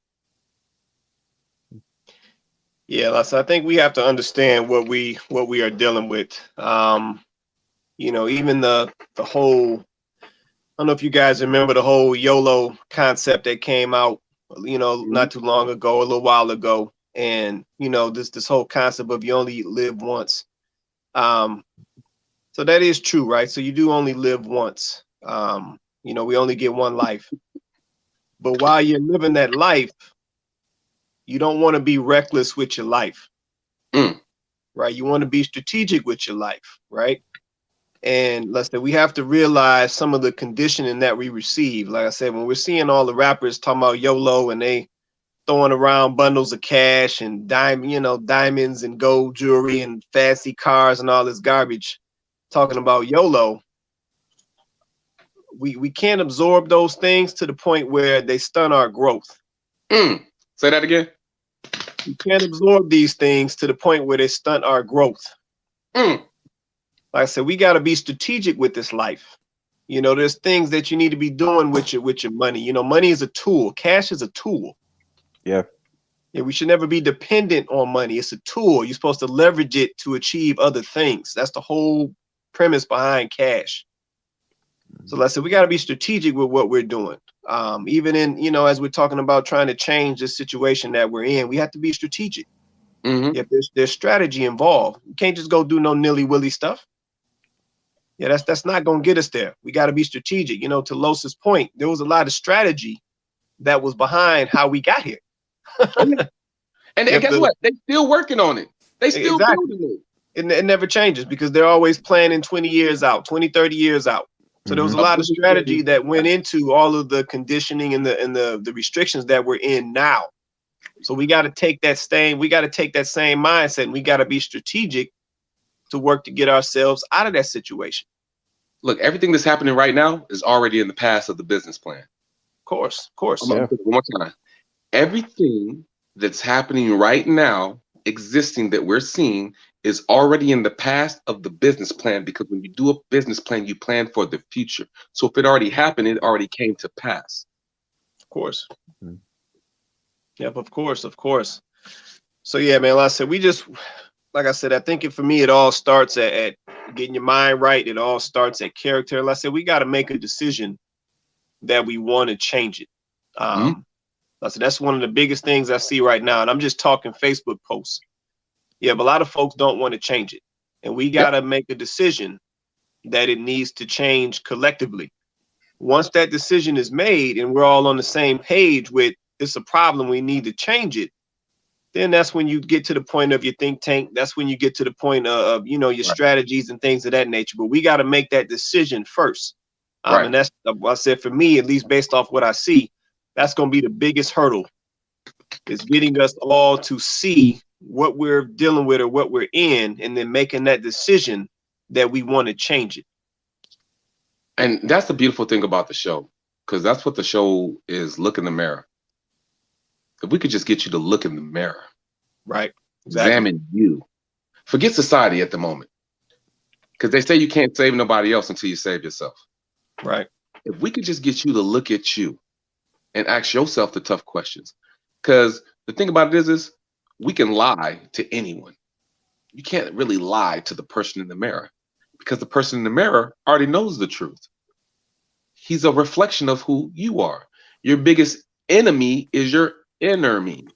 Yeah, so I think we have to understand what we are dealing with. Even the whole, I don't know if you guys remember the whole YOLO concept that came out, not too long ago, a little while ago. And, this whole concept of you only live once. So that is true, right? So you do only live once. We only get one life. But while you're living that life, you don't want to be reckless with your life, right? You want to be strategic with your life, right? And let's say we have to realize some of the conditioning that we receive. Like I said, when we're seeing all the rappers talking about YOLO and they throwing around bundles of cash and diamonds and gold jewelry and fancy cars and all this garbage, talking about YOLO, we can't absorb those things to the point where they stunt our growth. Say that again. You can't absorb these things to the point where they stunt our growth. Like I said, we got to be strategic with this life. You know, there's things that you need to be doing with your money. You know, money is a tool. Cash is a tool. Yeah. Yeah, we should never be dependent on money. It's a tool. You're supposed to leverage it to achieve other things. That's the whole premise behind cash. So like I said, we got to be strategic with what we're doing. Even in, you know, as we're talking about trying to change the situation that we're in, we have to be strategic. If there's strategy involved, you can't just go do no nilly-willy stuff. Yeah, that's not going to get us there. We got to be strategic. You know, to Los's point, there was a lot of strategy that was behind how we got here. And guess what? They still working on it. They still building it. It never changes because they're always planning 20 years out, 20, 30 years out. So there was a lot of strategy that went into all of the conditioning and the restrictions that we're in now. So we got to take that same mindset, and we got to be strategic to work to get ourselves out of that situation. Look, everything that's happening right now is already in the past of the business plan. Of course. One more time. Everything that's happening right now, existing, that we're seeing, is already in the past of the business plan, because when you do a business plan, you plan for the future. So if it already happened, it already came to pass. Of course. Yep, of course. So yeah, man, like I said, I think for me, it all starts at getting your mind right. It all starts at character. Like I said, we got to make a decision that we want to change it. Like I said, that's one of the biggest things I see right now. And I'm just talking Facebook posts. Yeah, but a lot of folks don't want to change it. And we got to make a decision that it needs to change collectively. Once that decision is made and we're all on the same page with it's a problem, we need to change it, then that's when you get to the point of your think tank. That's when you get to the point of your strategies and things of that nature. But we got to make that decision first. And that's, I said, for me, at least based off what I see, that's going to be the biggest hurdle, is getting us all to see what we're dealing with or what we're in, and then making that decision that we want to change it. And that's the beautiful thing about the show, because that's what the show is. Look in the mirror. If we could just get you to look in the mirror, right? Exactly. Examine you. Forget society at the moment, because they say you can't save nobody else until you save yourself. Right. If we could just get you to look at you and ask yourself the tough questions, because the thing about it is we can lie to anyone. You can't really lie to the person in the mirror, because the person in the mirror already knows the truth. He's a reflection of who you are. Your biggest enemy is your inner me.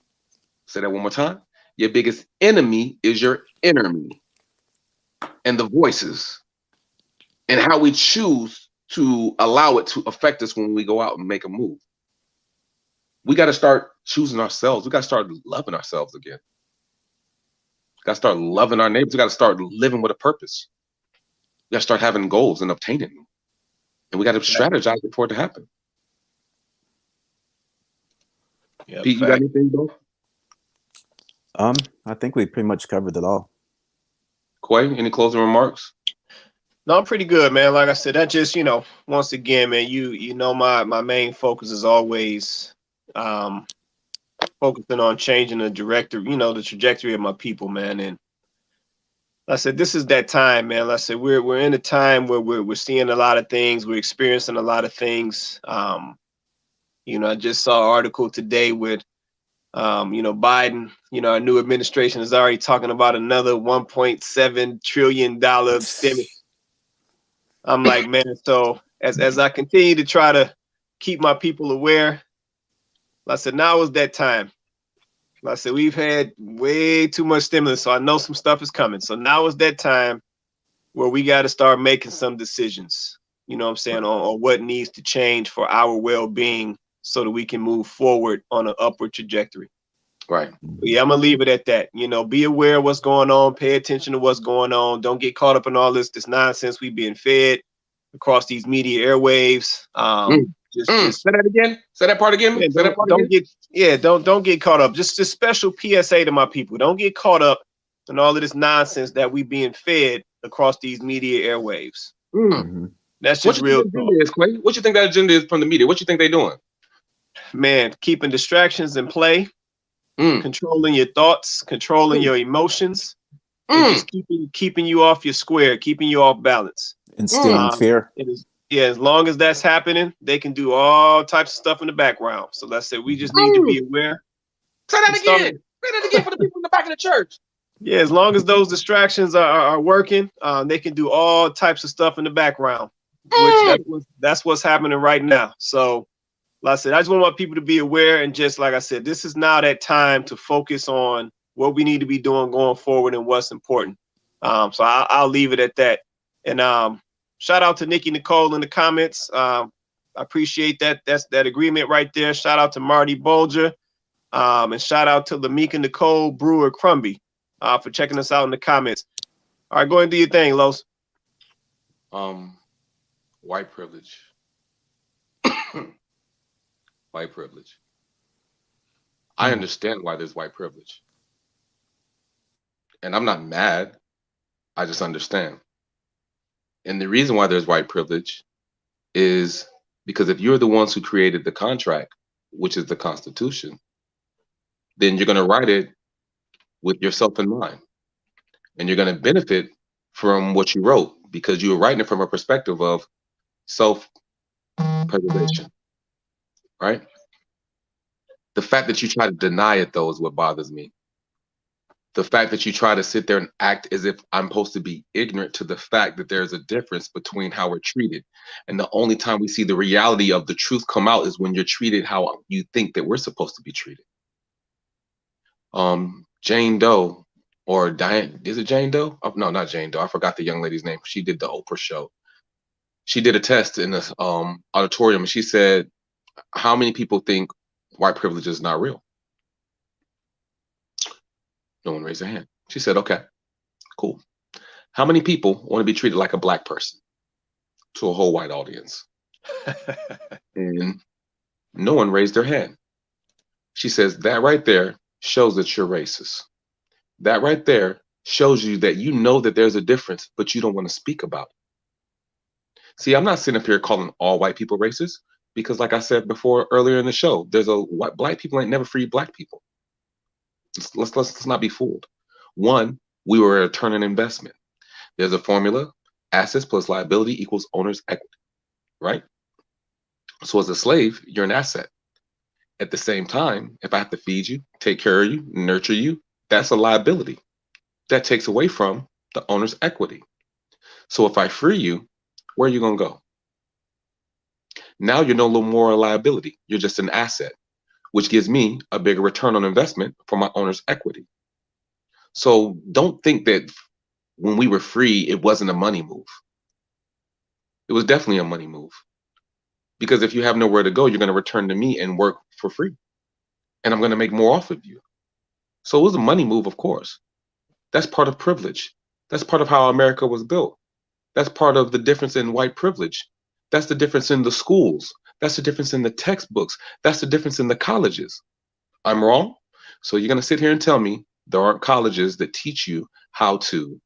Say that one more time. Your biggest enemy is your inner me, and the voices, and how we choose to allow it to affect us when we go out and make a move. We got to start choosing ourselves. We got to start loving ourselves again. Got to start loving our neighbors. We got to start living with a purpose. We got to start having goals and obtaining them. And we got to strategize for it to happen. Yeah, Pete, you got anything, bro? I think we pretty much covered it all. Quay, any closing remarks? No, I'm pretty good, man. Like I said, that just, once again, man, my main focus is always focusing on changing the trajectory of my people, man. And like I said, this is that time, man. Like I said, we're in a time where we're seeing a lot of things, we're experiencing a lot of things. I just saw an article today with Biden, our new administration is already talking about another $1.7 trillion stimulus. I'm like, man, so as I continue to try to keep my people aware, like I said, now is that time. Like I said, we've had way too much stimulus, so I know some stuff is coming. So now is that time where we got to start making some decisions, on what needs to change for our well-being so that we can move forward on an upward trajectory. Right. Yeah, I'm gonna leave it at that. You know, be aware of what's going on, pay attention to what's going on. Don't get caught up in all this nonsense we being fed across these media airwaves. Just Say that again. Say that part again. yeah, Say that part again. don't get caught up. Just special PSA to my people. Don't get caught up in all of this nonsense that we being fed across these media airwaves. That's What just you real think that talk. agenda is, Clay? What you think that agenda is from the media? What you think they doing? Man, keeping distractions in play, controlling your thoughts, controlling your emotions, and just keeping you off your square, keeping you off balance. Instilling fear. Yeah, as long as that's happening, they can do all types of stuff in the background. So that's it. We just need to be aware. Say that again. Say that again for the people in the back of the church. Yeah, as long as those distractions are working, they can do all types of stuff in the background, which that's what's happening right now. So, like I said, I just want people to be aware, and just like I said, this is now that time to focus on what we need to be doing going forward and what's important. So I'll leave it at that. And shout out to Nikki Nicole in the comments. I appreciate that. That's that agreement right there. Shout out to Marty Bolger, and shout out to Lamika Nicole Brewer Crumby for checking us out in the comments. All right, go ahead and do your thing, Los. White privilege. White privilege. I understand why there's white privilege. And I'm not mad. I just understand. And the reason why there's white privilege is because if you're the ones who created the contract, which is the Constitution, then you're going to write it with yourself in mind. And you're going to benefit from what you wrote because you were writing it from a perspective of self-preservation, right? The fact that you try to deny it, though, is what bothers me. The fact that you try to sit there and act as if I'm supposed to be ignorant to the fact that there's a difference between how we're treated. And the only time we see the reality of the truth come out is when you're treated how you think that we're supposed to be treated. Jane Doe, or Diane, is it Jane Doe? Oh, no, not Jane Doe. I forgot the young lady's name. She did the Oprah show. She did a test in this auditorium, and she said, how many people think white privilege is not real? No one raised their hand. She said, okay, cool. How many people want to be treated like a black person? To a whole white audience. And no one raised their hand. She says, that right there shows that you're racist. That right there shows you that you know that there's a difference, but you don't want to speak about it. See, I'm not sitting up here calling all white people racist because, like I said before earlier in the show, there's black people ain't never freed black people. Let's not be fooled. One, we were a return on investment. There's a formula: assets plus liability equals owner's equity, right? So as a slave, you're an asset. At the same time, if I have to feed you, take care of you, nurture you, that's a liability. That takes away from the owner's equity. So if I free you, where are you going to go? Now you're no more a liability. You're just an asset, which gives me a bigger return on investment for my owner's equity. So don't think that when we were free, it wasn't a money move. It was definitely a money move. Because if you have nowhere to go, you're going to return to me and work for free. And I'm going to make more off of you. So it was a money move, of course. That's part of privilege. That's part of how America was built. That's part of the difference in white privilege. That's the difference in the schools. That's the difference in the textbooks. That's the difference in the colleges. I'm wrong? So you're going to sit here and tell me there aren't colleges that teach you how to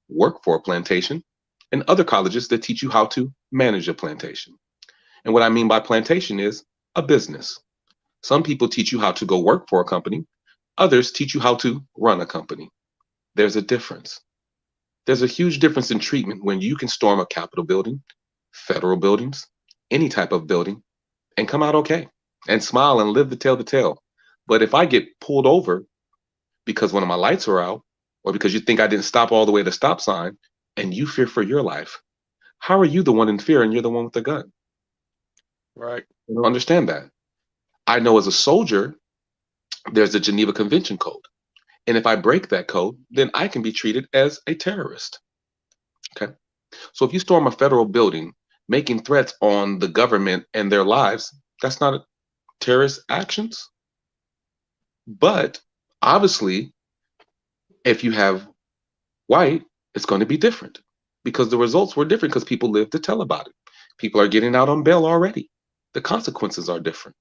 work for a plantation and other colleges that teach you how to manage a plantation. And what I mean by plantation is a business. Some people teach you how to go work for a company. Others teach you how to run a company. There's a difference. There's a huge difference in treatment when you can storm a Capitol building, federal buildings, any type of building, and come out okay and smile and live to tell the tale. But if I get pulled over because one of my lights are out, or because you think I didn't stop all the way to the stop sign, and you fear for your life, how are you the one in fear and you're the one with the gun? Right. I don't understand that. I know as a soldier, there's the Geneva Convention Code. And if I break that code, then I can be treated as a terrorist. Okay. So if you storm a federal building, making threats on the government and their lives, that's not a terrorist actions. But Obviously, if you have white, it's going to be different because the results were different because people lived to tell about it. People are getting out on bail already. The consequences are different.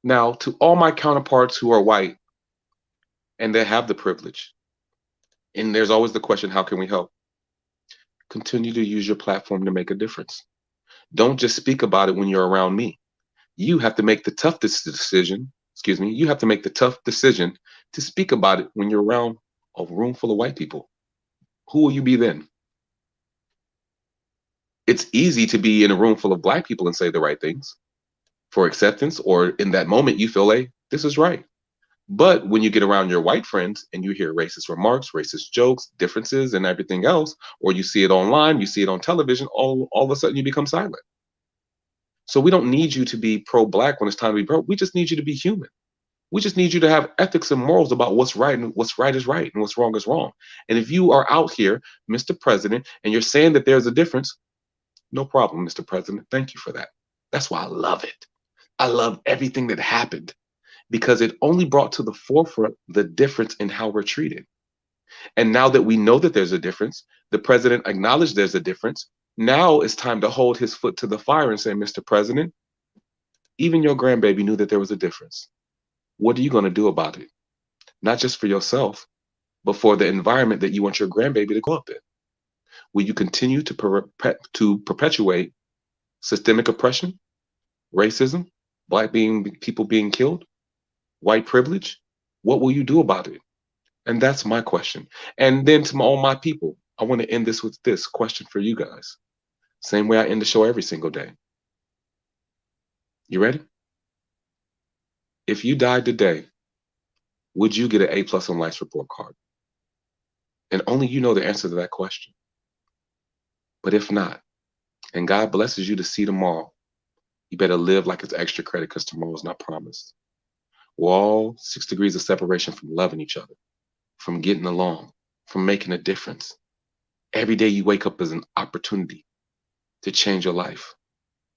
Now, to all my counterparts who are white and they have the privilege, and there's always the question, how can we help? Continue to use your platform to make a difference. Don't just speak about it when you're around me. You have to make the tough decision, you have to make the tough decision to speak about it when you're around a room full of white people. Who will you be then? It's easy to be in a room full of black people and say the right things for acceptance, or in that moment you feel, hey, this is right. But when you get around your white friends and you hear racist remarks, racist jokes, differences, and everything else, or you see it online, you see it on television, all of a sudden you become silent. So we don't need you to be pro-black when it's time to be pro. We just need you to be human. We just need you to have ethics and morals about what's right, and what's right is right and what's wrong is wrong. And if you are out here, Mr. President, and you're saying that there's a difference, no problem, Mr. President. Thank you for that. That's why I love it. I love everything that happened because it only brought to the forefront the difference in how we're treated. And now that we know that there's a difference, the president acknowledged there's a difference. Now it's time to hold his foot to the fire and say, Mr. President, even your grandbaby knew that there was a difference. What are you going to do about it? Not just for yourself, but for the environment that you want your grandbaby to grow up in. Will you continue to perpetuate systemic oppression, racism, black people being killed, white privilege? What will you do about it? And that's my question. And then to all my people, I want to end this with this question for you guys. Same way I end the show every single day. You ready? If you died today, would you get an A+ on life's report card? And only you know the answer to that question. But if not, and God blesses you to see tomorrow, you better live like it's extra credit because tomorrow's not promised. We're all 6 degrees of separation from loving each other, from getting along, from making a difference. Every day you wake up is an opportunity to change your life,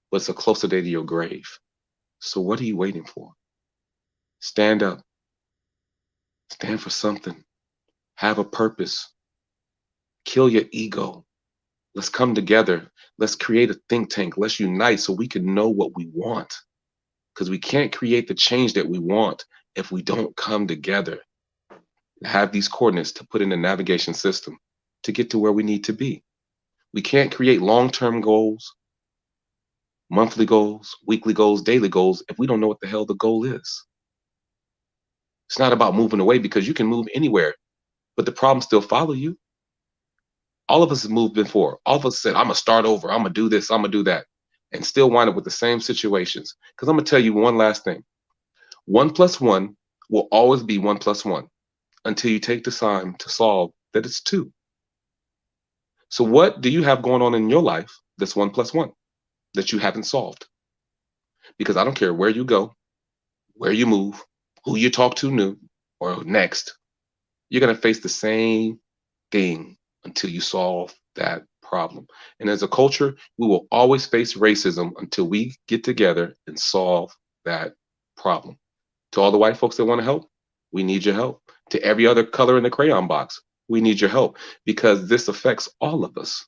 but it's a closer day to your grave. So what are you waiting for? Stand up. Stand for something. Have a purpose. Kill your ego. Let's come together. Let's create a think tank. Let's unite so we can know what we want. Because we can't create the change that we want if we don't come together. Have these coordinates to put in the navigation system to get to where we need to be. We can't create long-term goals, monthly goals, weekly goals, daily goals if we don't know what the hell the goal is. It's not about moving away because you can move anywhere, but the problems still follow you. All of us have moved before. All of us said, I'm going to start over. I'm going to do this. I'm going to do that. And still wind up with the same situations. Because I'm going to tell you one last thing. 1 + 1 will always be 1 + 1 until you take the time to solve that it's 2. So what do you have going on in your life that's 1 + 1 that you haven't solved? Because I don't care where you go, where you move, who you talk to new or next, you're going to face the same thing until you solve that problem. And as a culture, we will always face racism until we get together and solve that problem. To all the white folks that want to help, we need your help. To every other color in the crayon box, we need your help because this affects all of us.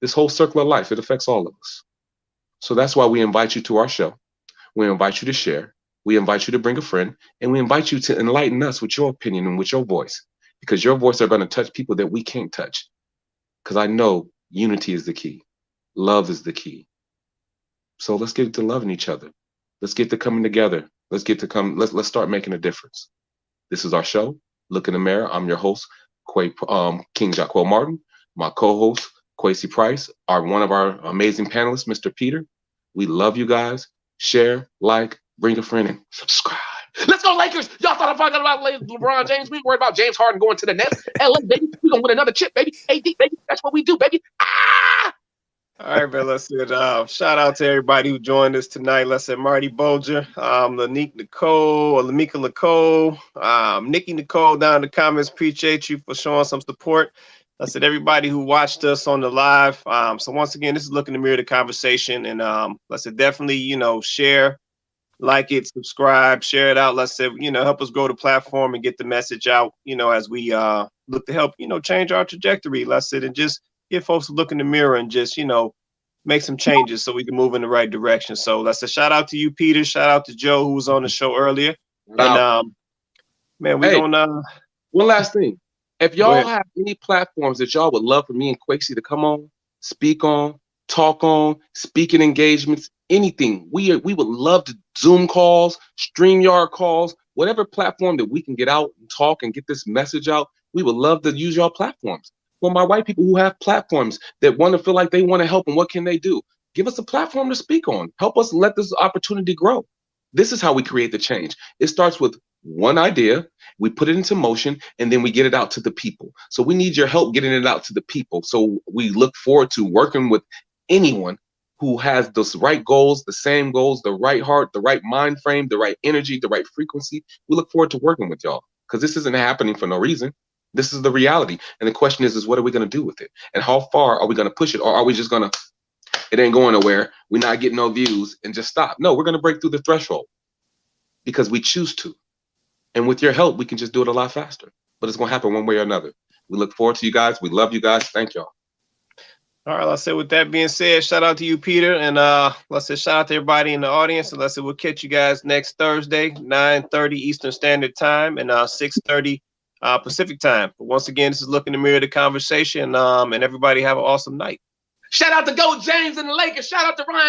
This whole circle of life, it affects all of us. So that's why we invite you to our show. We invite you to share. We invite you to bring a friend, and we invite you to enlighten us with your opinion and with your voice, because your voice are going to touch people that we can't touch. Because I know unity is the key. Love is the key. So let's get to loving each other. Let's get to coming together. Let's let's start making a difference. This is our show, Look in the Mirror. I'm your host, King Jacquel Martin. My co-host, Kwesi Price, one of our amazing panelists, Mr. Peter. We love you guys. Share, like, bring a friend, and subscribe. Let's go Lakers! Y'all thought I'm talking about LeBron James? We worried about James Harden going to the Nets. LA, baby, we gonna win another chip, baby. AD, baby, that's what we do, baby. Ah! All right, man. Let's get shout out to everybody who joined us tonight. Let's say Marty Bolger, Lanique Nicole, Lamika Nicole, Nikki Nicole down in the comments. Appreciate you for showing some support. I said everybody who watched us on the live. So once again, this is Look in the Mirror, the conversation, and let's say definitely share, like it, subscribe, share it out. Let's say, help us grow the platform and get the message out, as we look to help, change our trajectory. Let's say, and just get folks to look in the mirror and just, make some changes so we can move in the right direction. So let's say shout out to you, Peter. Shout out to Joe, who was on the show earlier. Wow. And man, we're gonna one last thing. If Go y'all ahead. have any platforms that y'all would love for me and Quakesy to come on, speak on, talk on, speaking engagements, anything, we would love to Zoom calls, StreamYard calls, whatever platform that we can get out and talk and get this message out. We would love to use y'all platforms. For my white people who have platforms that want to feel like they want to help, and what can they do? Give us a platform to speak on. Help us let this opportunity grow. This is how we create the change. It starts with one idea, we put it into motion, and then we get it out to the people. So we need your help getting it out to the people. So we look forward to working with anyone who has those right goals, the same goals, the right heart, the right mind frame, the right energy, the right frequency. We look forward to working with y'all, because this isn't happening for no reason. This is the reality. And the question is what are we going to do with it? And how far are we going to push it? Or are we just going to, it ain't going nowhere, we're not getting no views, and just stop? No, we're going to break through the threshold because we choose to. And with your help, we can just do it a lot faster. But it's going to happen one way or another. We look forward to you guys. We love you guys. Thank y'all. All right, let's say with that being said, shout out to you, Peter, and let's say shout out to everybody in the audience, and let's say we'll catch you guys next Thursday, 9:30 Eastern Standard Time and 6:30 Pacific Time. But once again, this is Look in the Mirror, the conversation, and everybody have an awesome night. Shout out to Go James and the Lakers. Shout out to Ryan